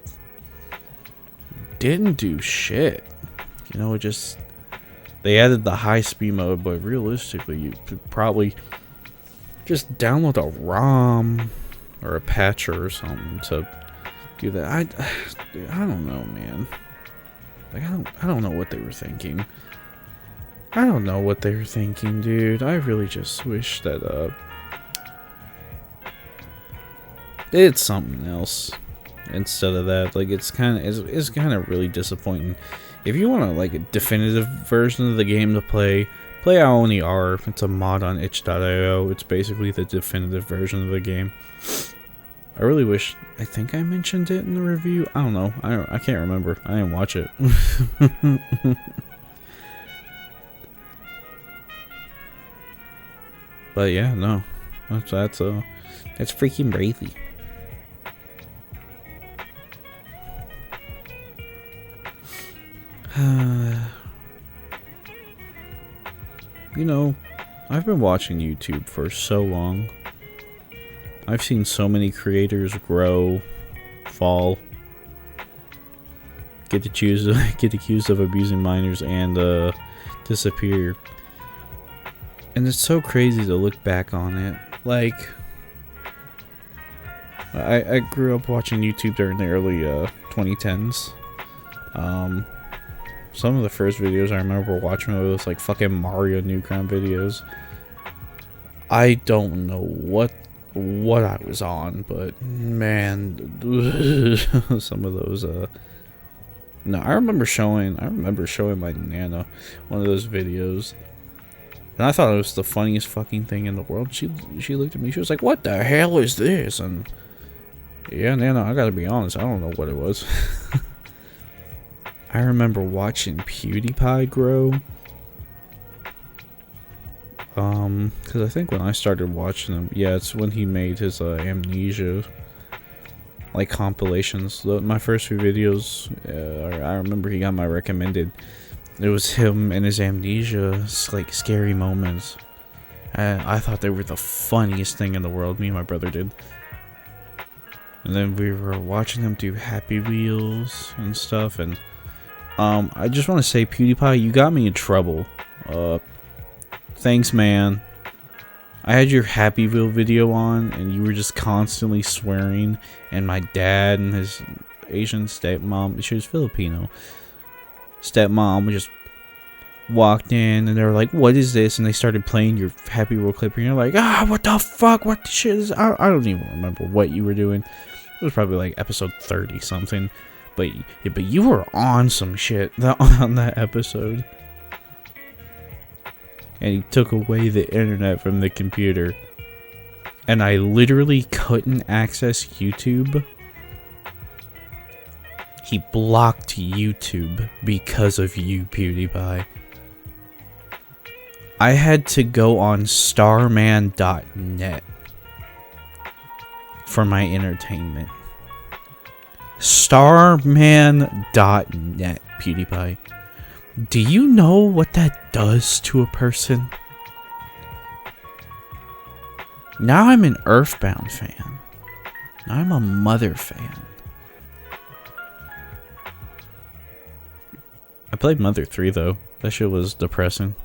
didn't do shit. You know, it just, they added the high speed mode, but realistically, you could probably just download a ROM or a patcher or something to do that. I don't know, man. Like, I don't know what they were thinking. I don't know what they were thinking, dude. I really just wish that it's something else instead of that. Like, it's kind of really disappointing. If you want like a definitive version of the game to play Aoni R. It's a mod on itch.io. It's basically the definitive version of the game. I really wish, I think I mentioned it in the review. I don't know. I can't remember. I didn't watch it. But yeah, no. That's freaking crazy. You know, I've been watching YouTube for so long. I've seen so many creators grow, fall, get accused of abusing minors, and disappear. And it's so crazy to look back on it. Like, I grew up watching YouTube during the early 2010s. Some of the first videos I remember watching were those like fucking Mario Newground videos. I don't know what I was on, but man, some of those no, I remember showing my Nana one of those videos, and I thought it was the funniest fucking thing in the world. She looked at me, she was like, "What the hell is this?" And yeah, Nana, I gotta be honest, I don't know what it was. I remember watching Pewdiepie grow. Because I think when I started watching him, yeah, it's when he made his Amnesia, like, compilations. My first few videos, I remember he got my recommended. It was him and his Amnesia, like, scary moments. And I thought they were the funniest thing in the world. Me and my brother did. And then we were watching him do Happy Wheels and stuff. And I just want to say, PewDiePie, you got me in trouble. Thanks, man. I had your Happy Wheel video on, and you were just constantly swearing. And my dad and his Asian stepmom, she was Filipino, stepmom just walked in, and they were like, "What is this?" And they started playing your Happy Wheel clip, and you're like, "Ah, what the fuck? What the shit is?" I don't even remember what you were doing. It was probably like episode 30 something, but you were on some shit on that episode. And he took away the internet from the computer, and I literally couldn't access YouTube. He blocked YouTube because of you, PewDiePie. I had to go on starman.net for my entertainment. Starman.net, PewDiePie. Do you know what that does to a person? Now I'm an Earthbound fan. Now I'm a Mother fan. I played Mother 3 though. That shit was depressing.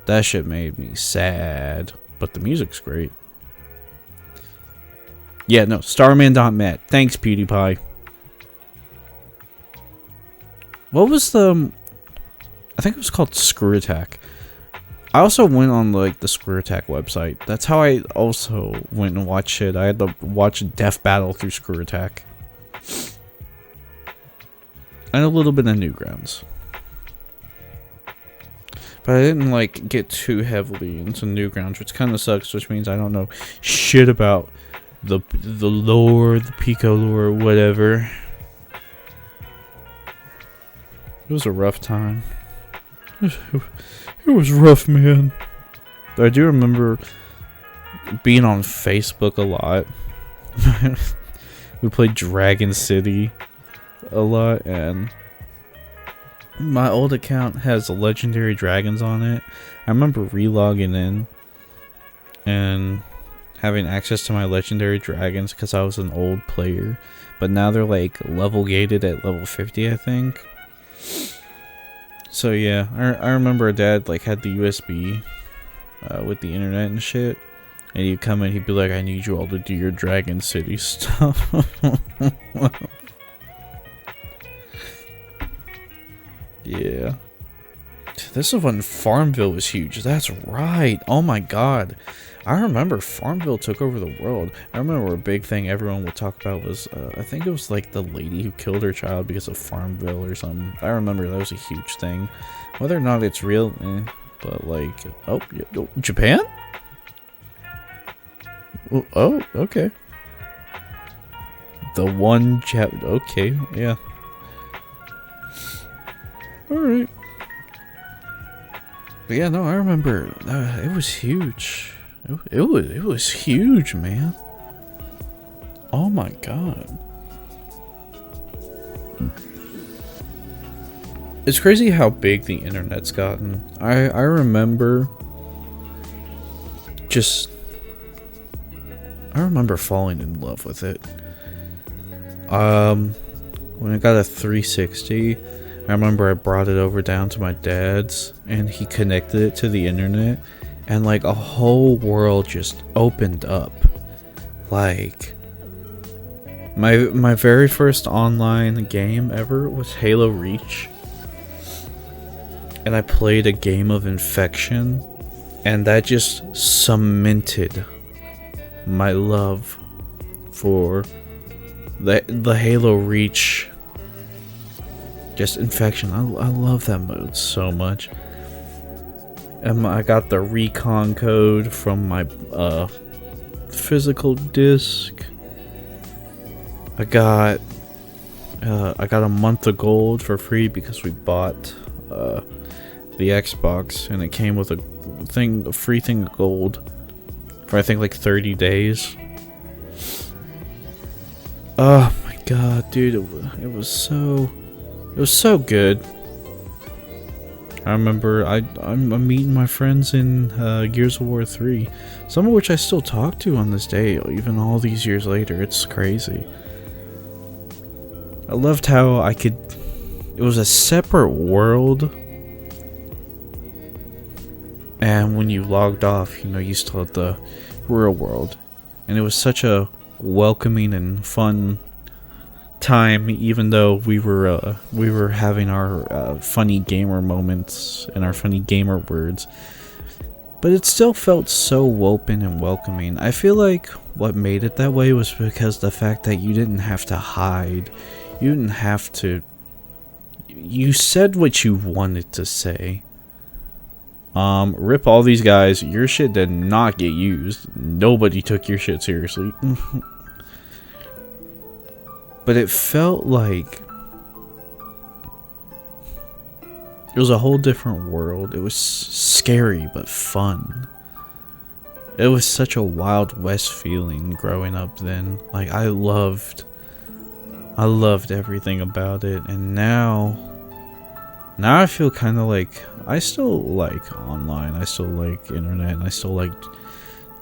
That shit made me sad. But the music's great. Yeah, no, starman.net. Thanks, PewDiePie. What was the... I think it was called Screw Attack. I also went on like the Screw Attack website. That's how I also went and watched shit. I had to watch Death Battle through Screw Attack. And a little bit of Newgrounds. But I didn't like get too heavily into Newgrounds, which kind of sucks, which means I don't know shit about the lore, the Pico lore, whatever. It was a rough time. It was rough, man. I do remember being on Facebook a lot. We played Dragon City a lot, and my old account has legendary dragons on it. I remember relogging in and having access to my legendary dragons because I was an old player, but now they're like level gated at level 50, I think. So yeah, I remember Dad like had the USB with the internet and shit, and he'd come in, he'd be like, "I need you all to do your Dragon City stuff." Yeah. This is when Farmville was huge. That's right. Oh my god. I remember Farmville took over the world. I remember a big thing everyone would talk about was, I think it was like the lady who killed her child because of Farmville or something. I remember that was a huge thing. Whether or not it's real, but like, oh, Japan? Oh, okay. The one okay, yeah. Alright. But yeah, no, I remember it was huge. It was huge, man. Oh my god. It's crazy how big the internet's gotten. I remember I remember falling in love with it. When I got a 360, I remember I brought it over down to my dad's, and he connected it to the internet, and like a whole world just opened up. Like my very first online game ever was Halo Reach, and I played a game of Infection, and that just cemented my love for the Halo Reach. Just Infection. I love that mode so much. And I got the recon code from my physical disc. I got a month of gold for free because we bought the Xbox, and it came with a free thing of gold for I think like 30 days. Oh my god, dude, it was so good. I remember I'm meeting my friends in Gears of War 3, some of which I still talk to on this day, even all these years later. It's crazy. I loved how it was a separate world, and when you logged off, you know, you still had the real world, and it was such a welcoming and fun time, even though we were having our funny gamer moments and our funny gamer words, but it still felt so open and welcoming. I feel like what made it that way was because the fact that you didn't have to hide, you didn't have to, you said what you wanted to say. Rip all these guys, your shit did not get used, nobody took your shit seriously. But it felt like it was a whole different world. It was scary but fun. It was such a Wild West feeling growing up then. Like, I loved everything about it. And now I feel kind of like I still like online. I still like internet, and I still like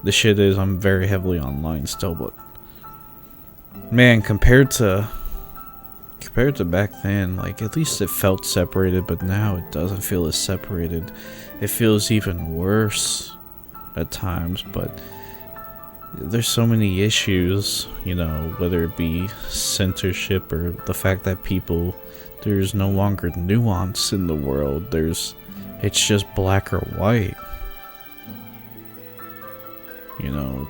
the shit is I'm very heavily online still, but man, compared to back then, like, at least it felt separated, but now it doesn't feel as separated. It feels even worse at times, but there's so many issues, you know, whether it be censorship or the fact that there's no longer nuance in the world. It's just black or white. You know,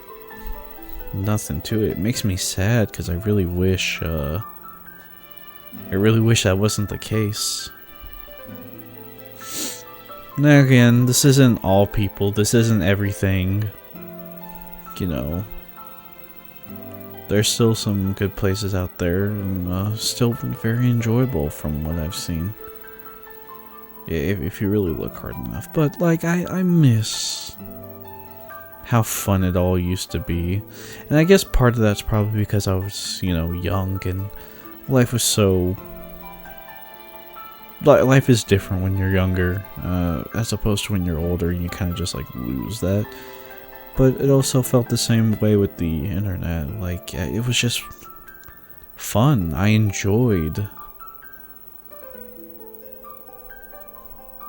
nothing to it. It makes me sad because I really wish that wasn't the case. Now again, this isn't all people, this isn't everything. You know, there's still some good places out there, and still very enjoyable from what I've seen, if you really look hard enough. But like, I miss how fun it all used to be. And I guess part of that's probably because I was, you know, young, and life was so... life is different when you're younger, as opposed to when you're older, and you kind of just, like, lose that. But it also felt the same way with the internet. Like, it was just fun. I enjoyed...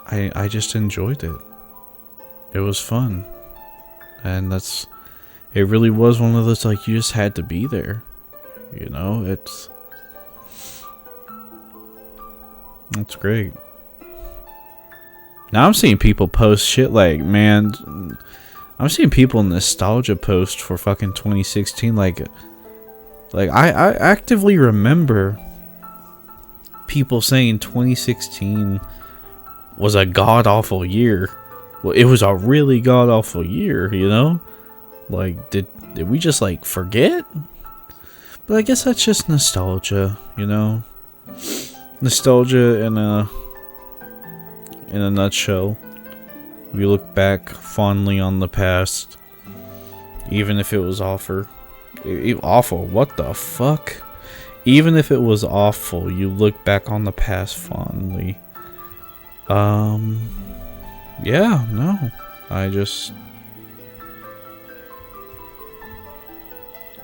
I just enjoyed it. It was fun. And it really was one of those, like, you just had to be there. You know, it's great. Now I'm seeing people post shit like, man, I'm seeing people nostalgia post for fucking 2016. Like I actively remember people saying 2016 was a god-awful year. Well, it was a really god-awful year, you know? Like, did we just, like, forget? But I guess that's just nostalgia, you know? Nostalgia in a nutshell. We look back fondly on the past, even if it was awful. What the fuck? Even if it was awful, you look back on the past fondly. Yeah, no. I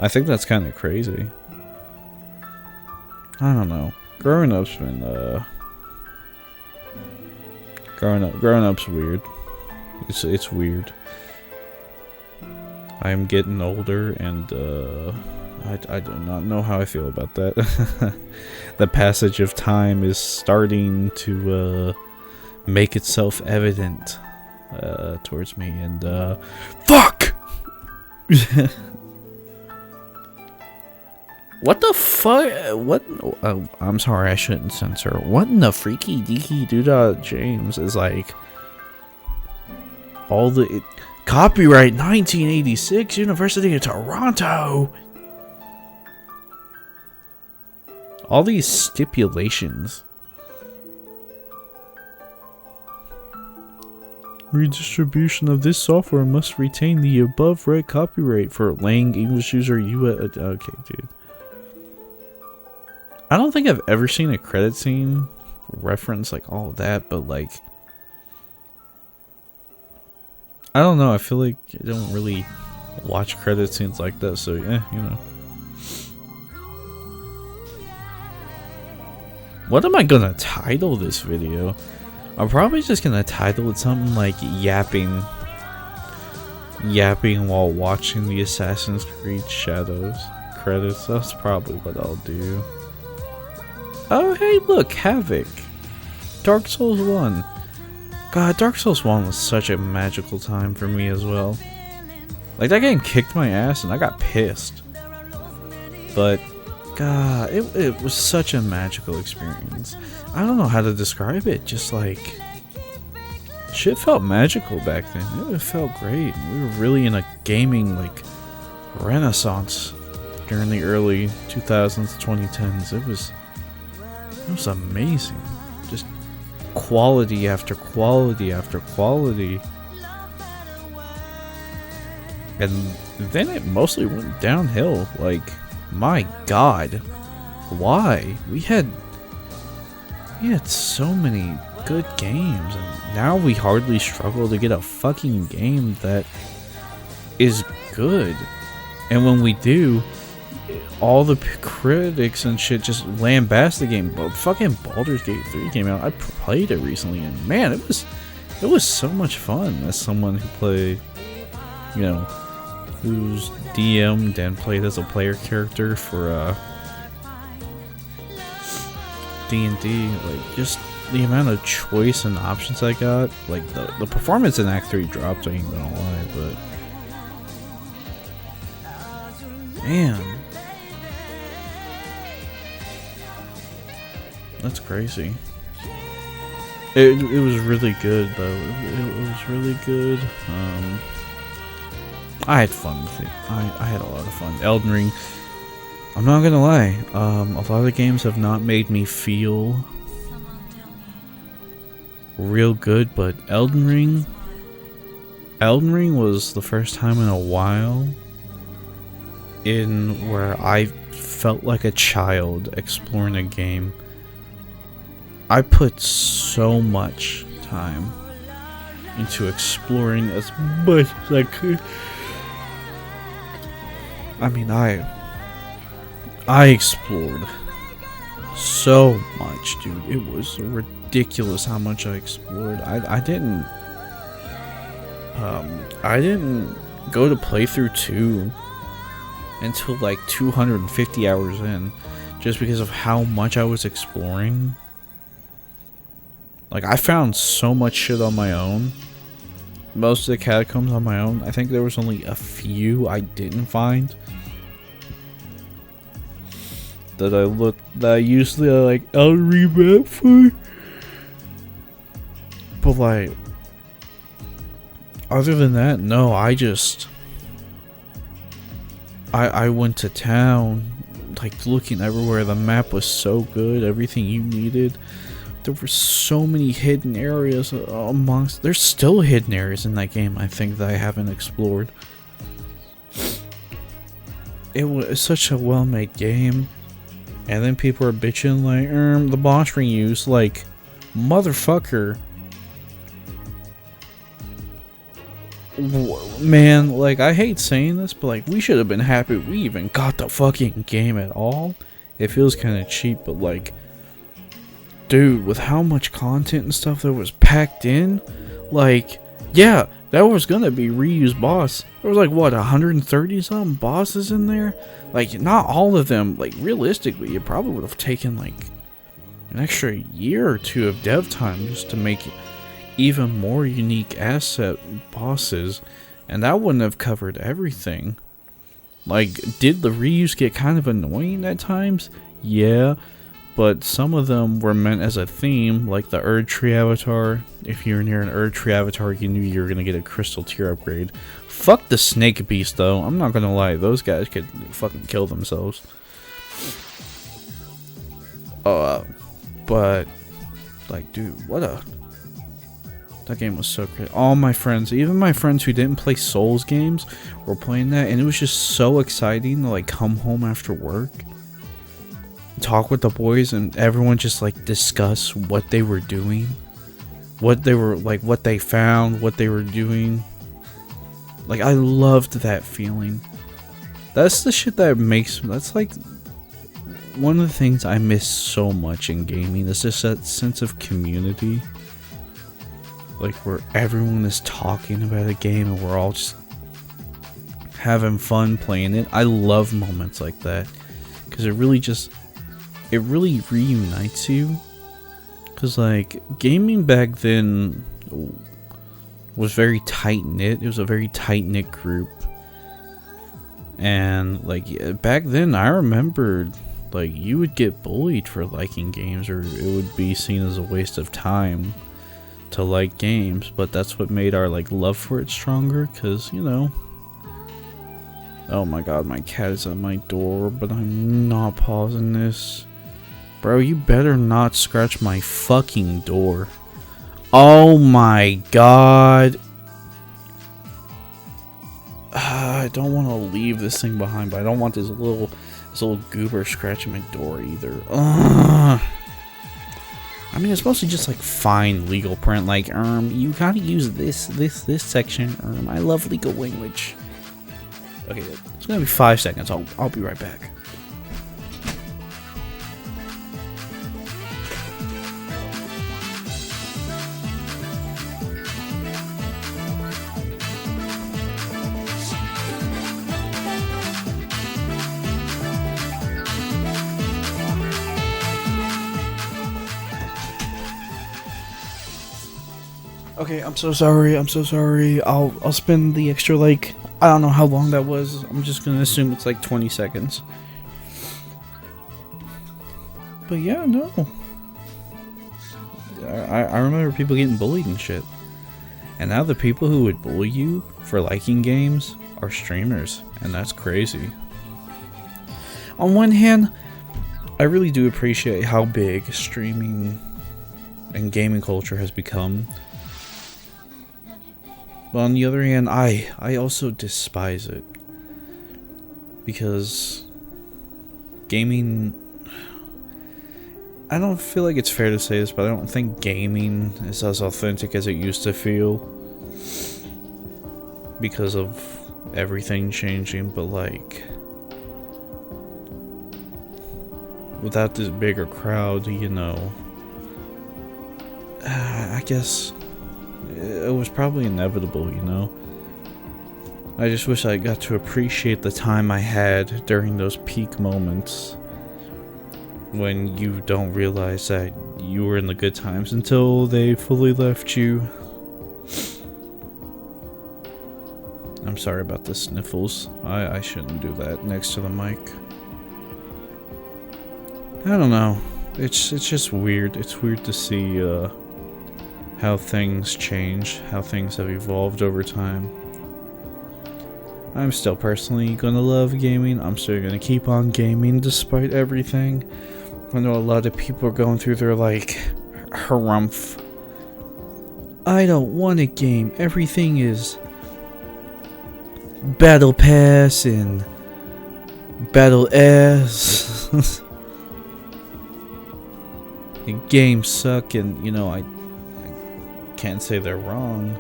think that's kind of crazy. I don't know. Growing up's been, growing up's weird. It's weird. I'm getting older, and, I do not know how I feel about that. The passage of time is starting to, make itself evident towards me, and fuck. What the fuck? What? Oh, I'm sorry, I shouldn't censor. What in the freaky deaky doodah James is like? All the copyright 1986, University of Toronto. All these stipulations. Redistribution of this software must retain the above right copyright for Lang English user US. Okay, dude. I don't think I've ever seen a credit scene reference like all of that, but like, I don't know. I feel like I don't really watch credit scenes like that, so yeah, you know. What am I gonna title this video? I'm probably just gonna title it something like yapping. Yapping while watching the Assassin's Creed Shadows credits. That's probably what I'll do. Oh hey look, Havoc. Dark Souls 1. God, Dark Souls 1 was such a magical time for me as well. Like, that game kicked my ass and I got pissed. But, God, it was such a magical experience. I don't know how to describe it, just like... Shit felt magical back then. It felt great. We were really in a gaming, like, renaissance during the early 2000s, 2010s. It was amazing. Just quality after quality after quality. And then it mostly went downhill. Like, my God. Why? We had so many good games, and now we hardly struggle to get a fucking game that is good. And when we do, all the critics and shit just lambast the game. But fucking Baldur's Gate 3 came out. I played it recently, and man, it was so much fun as someone who played, you know, who's DM'd and played as a player character for D&D. Like, just the amount of choice and options I got. Like, the performance in Act 3 dropped, I ain't gonna lie, but man, that's crazy. It was really good though. It was really good. I had fun with it. I had a lot of fun. Elden Ring, I'm not gonna lie, a lot of the games have not made me feel real good, but Elden Ring was the first time in a while in where I felt like a child exploring a game. I put so much time into exploring as much as I could. I mean, I explored so much, dude. It was ridiculous how much I explored. I didn't go to playthrough 2 until like 250 hours in, just because of how much I was exploring. Like, I found so much shit on my own. Most of the catacombs on my own. I think there was only a few I didn't find. That I usually like I'll remap for. But like, other than that, no, I went to town, like looking everywhere. The map was so good, everything you needed. There were so many hidden areas amongst. There's still hidden areas in that game, I think, that I haven't explored. It was such a well-made game, and then people are bitching like, the boss reuse, like, motherfucker. Man, like, I hate saying this, but like, we should have been happy we even got the fucking game at all. It feels kind of cheap, but like, dude, with how much content and stuff that was packed in, like, yeah, that was gonna be reused boss. There was like, what, 130 something bosses in there? Like, not all of them, like, realistically, it probably would have taken like an extra year or two of dev time just to make even more unique asset bosses, and that wouldn't have covered everything. Like, did the reuse get kind of annoying at times? Yeah. But some of them were meant as a theme, like the Erd Tree avatar. If you're near an Erd Tree avatar, you knew you were going to get a Crystal Tier upgrade. Fuck the Snake Beast, though. I'm not going to lie. Those guys could fucking kill themselves. But, like, dude, that game was so great. All my friends, even my friends who didn't play Souls games, were playing that. And it was just so exciting to, like, come home after work, talk with the boys, and everyone just like discuss what they were doing, what they were like, what they found, what they were doing. Like, I loved that feeling. That's the shit that makes... That's like... One of the things I miss so much in gaming is just that sense of community. Like, where everyone is talking about a game and we're all just having fun playing it. I love moments like that. Because it really reunites you. Because, like, gaming back then was very tight-knit. It was a very tight-knit group. And, like, back then, I remembered, like, you would get bullied for liking games, or it would be seen as a waste of time to like games. But that's what made our, like, love for it stronger, because, you know... Oh my god, my cat is at my door, but I'm not pausing this. Bro, you better not scratch my fucking door. Oh my god. I don't want to leave this thing behind, but I don't want this little goober scratching my door either. I mean, it's mostly just like fine legal print, like, you gotta use this section. I love legal language. Okay, it's gonna be 5 seconds. I'll be right back. Okay, I'm so sorry. I'll spend the extra, like, I don't know how long that was. I'm just gonna assume it's like 20 seconds. But yeah, no. I remember people getting bullied and shit. And now the people who would bully you for liking games are streamers. And that's crazy. On one hand, I really do appreciate how big streaming and gaming culture has become. But on the other hand, I also despise it. Because gaming... I don't feel like it's fair to say this, but I don't think gaming is as authentic as it used to feel. Because of everything changing, but like... without this bigger crowd, you know... I guess... it was probably inevitable, you know? I just wish I got to appreciate the time I had during those peak moments when you don't realize that you were in the good times until they fully left you. I'm sorry about the sniffles. I shouldn't do that next to the mic. I don't know. It's just weird. It's weird to see how things change, how things have evolved over time. I'm still personally gonna love gaming. I'm still gonna keep on gaming despite everything. I know a lot of people are going through their, like, harumph. I don't want a game. Everything is Battle Pass and Battle S. The games suck, and, you know, I can't say they're wrong,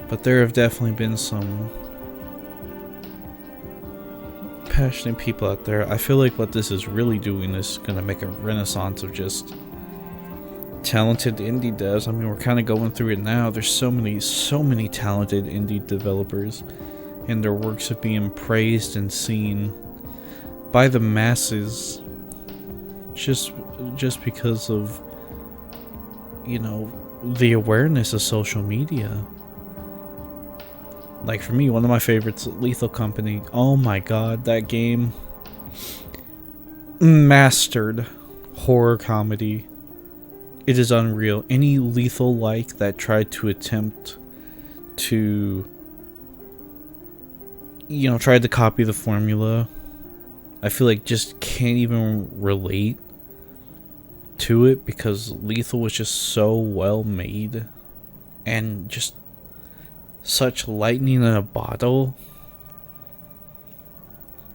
but there have definitely been some passionate people out there. I feel like what this is really doing is gonna make a renaissance of just talented indie devs. I mean, we're kind of going through it now. There's so many talented indie developers, and their works are being praised and seen by the masses just because of, you know, the awareness of social media. Like, for me, one of my favorites, Lethal Company. Oh my god, that game mastered horror comedy. It is unreal. Any Lethal-like that tried to attempt to, you know, tried to copy the formula, I feel like just can't even relate to it, because Lethal was just so well made and just such lightning in a bottle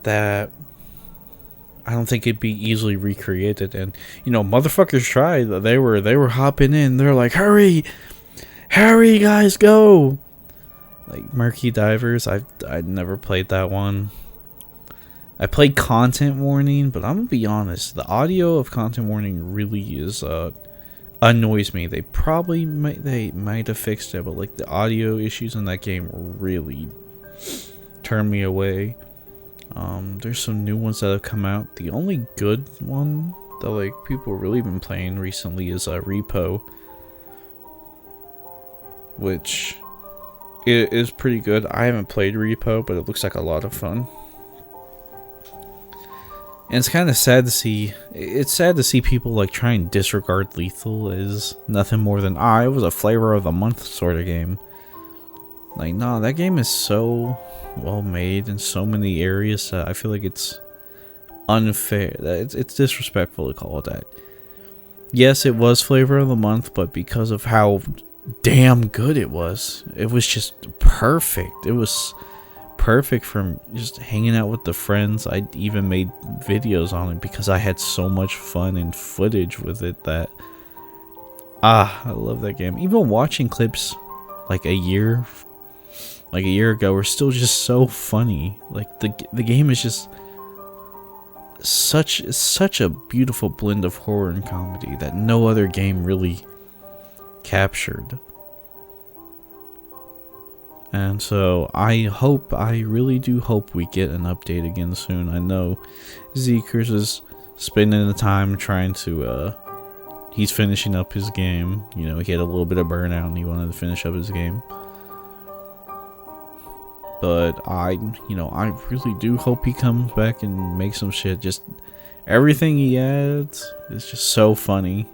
that I don't think it'd be easily recreated. And, you know, motherfuckers tried. They were hopping in. They're like, hurry guys, go. Like Murky Divers, I never played that one. I played Content Warning, but I'm gonna be honest, the audio of Content Warning really is annoys me. They might have fixed it, but like the audio issues in that game really turned me away. There's some new ones that have come out. The only good one that like people really been playing recently is Repo, which it is pretty good. I haven't played Repo, but it looks like a lot of fun. And it's kind of sad to see. It's sad to see people like try and disregard Lethal as nothing more than it was a flavor of the month sort of game. Like, nah, that game is so well made in so many areas that I feel like it's unfair. It's disrespectful to call it that. Yes, it was flavor of the month, but because of how damn good it was just perfect. It was perfect for just hanging out with the friends. I even made videos on it because I had so much fun and footage with it that I love that game. Even watching clips like a year ago were still just so funny. Like the game is just such a beautiful blend of horror and comedy that no other game really captured. And so I really do hope we get an update again soon. I know Zekers is spending the time trying to he's finishing up his game. You know, he had a little bit of burnout and he wanted to finish up his game. But I really do hope he comes back and makes some shit. Just everything he adds is just so funny.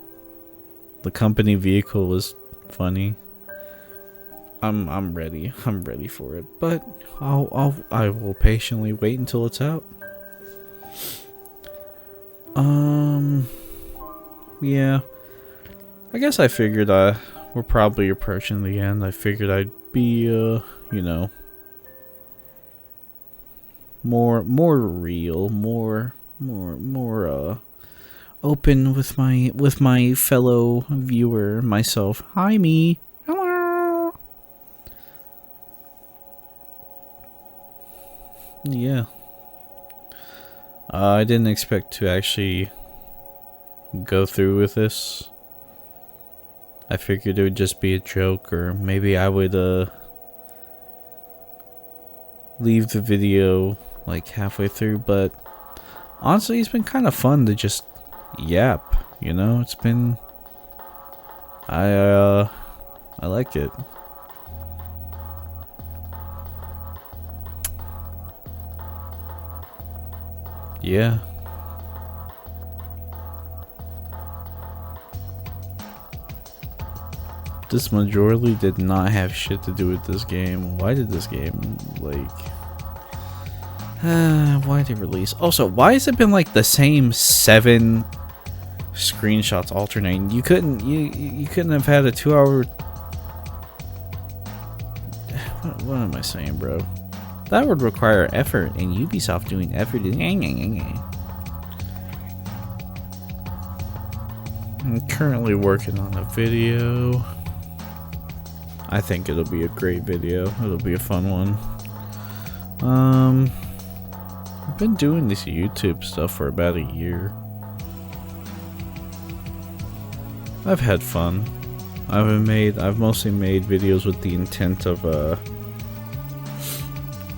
The company vehicle was funny. I'm ready. I'm ready for it. But I will patiently wait until it's out. Yeah. I guess I figured we're probably approaching the end. I figured I'd be more real, more open with my fellow viewer, myself. Hi, me. Hello. Yeah. I didn't expect to actually go through with this. I figured it would just be a joke, or maybe I would leave the video like halfway through, but honestly it's been kind of fun to just yap, it's been I like it. Yeah. This majority did not have shit to do with this game. Why did this game, why did it release? Also, why has it been like the same 7 screenshots alternating? You couldn't have had a 2-hour... What am I saying, bro? That would require effort, and Ubisoft doing effort is... I'm currently working on a video. I think it'll be a great video. It'll be a fun one. I've been doing this YouTube stuff for about a year. I've had fun. I've mostly made videos with the intent of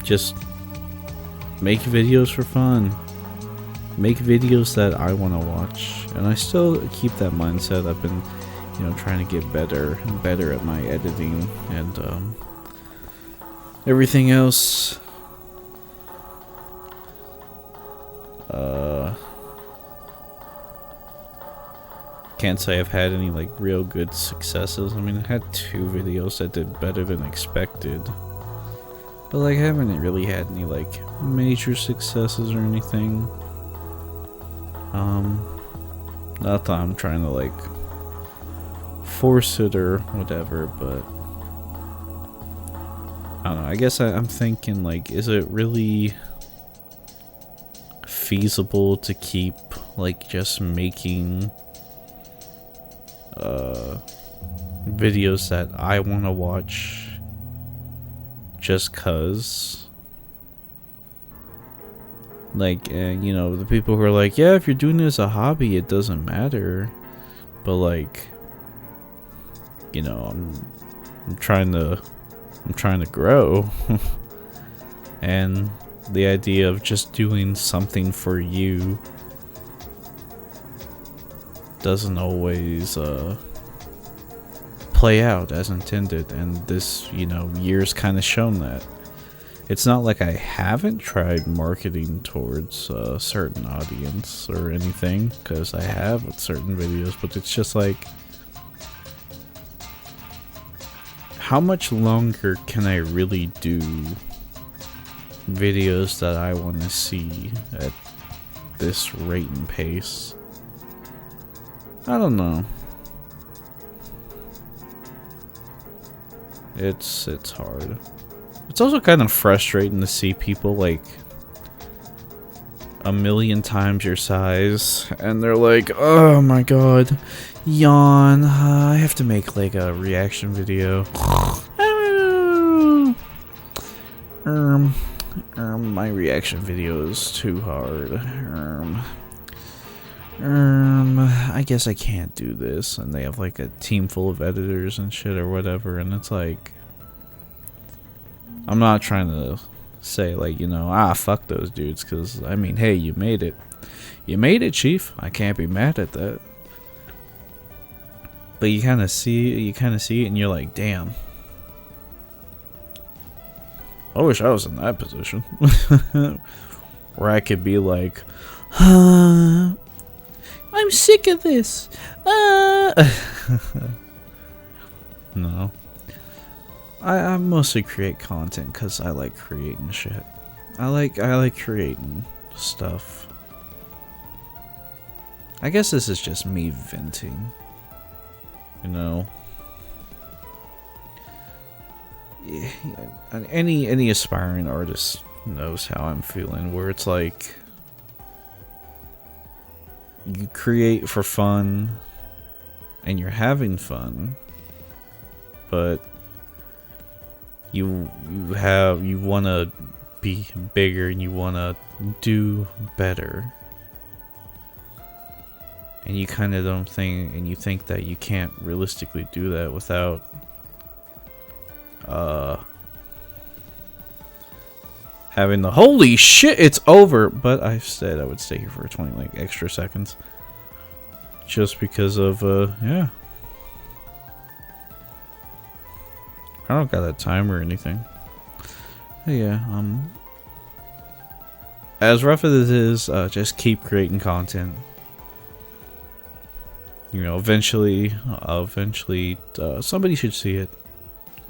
just make videos for fun. Make videos that I want to watch. And I still keep that mindset. I've been trying to get better and better at my editing and everything else. Can't say I've had any like real good successes. I mean, I had 2 videos that did better than expected, but like I haven't really had any like major successes or anything. Not that I'm trying to like force it or whatever, but I don't know. I guess I'm thinking like, is it really feasible to keep like just making videos that I want to watch just cuz. Like, you know, the people who are like, yeah, if you're doing it as a hobby, it doesn't matter. But like, you know, I'm trying to grow. And the idea of just doing something for you doesn't always play out as intended, and this, you know, year's kind of shown that. It's not like I haven't tried marketing towards a certain audience or anything, because I have with certain videos, but it's just like, how much longer can I really do videos that I want to see at this rate and pace? I don't know. It's hard. It's also kind of frustrating to see people like a million times your size, and they're like, oh my god, yawn, I have to make like a reaction video. My reaction video is too hard. I guess I can't do this. And they have like a team full of editors and shit or whatever, and it's like, I'm not trying to say like, you know, fuck those dudes, because I mean, hey, you made it. You made it, chief. I can't be mad at that. But you kind of see it and you're like, damn. I wish I was in that position. Where I could be like, I'm sick of this. No. I mostly create content because I like creating shit. I like creating stuff. I guess this is just me venting. You know. Yeah, any aspiring artist knows how I'm feeling, where it's like you create for fun and you're having fun, but you want to be bigger and you want to do better, and you kind of don't think, and you think that you can't realistically do that without having the holy shit it's over. But I said I would stay here for 20 like extra seconds just because of yeah, I don't got a time or anything. But yeah, as rough as it is, just keep creating content. You know, eventually somebody should see it.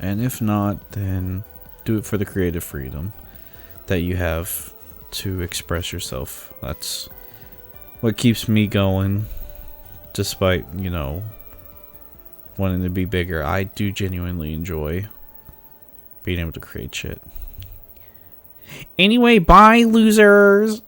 And if not, then do it for the creative freedom that you have to express yourself. That's what keeps me going, despite, you know, wanting to be bigger. I do genuinely enjoy being able to create shit. Anyway, bye, losers!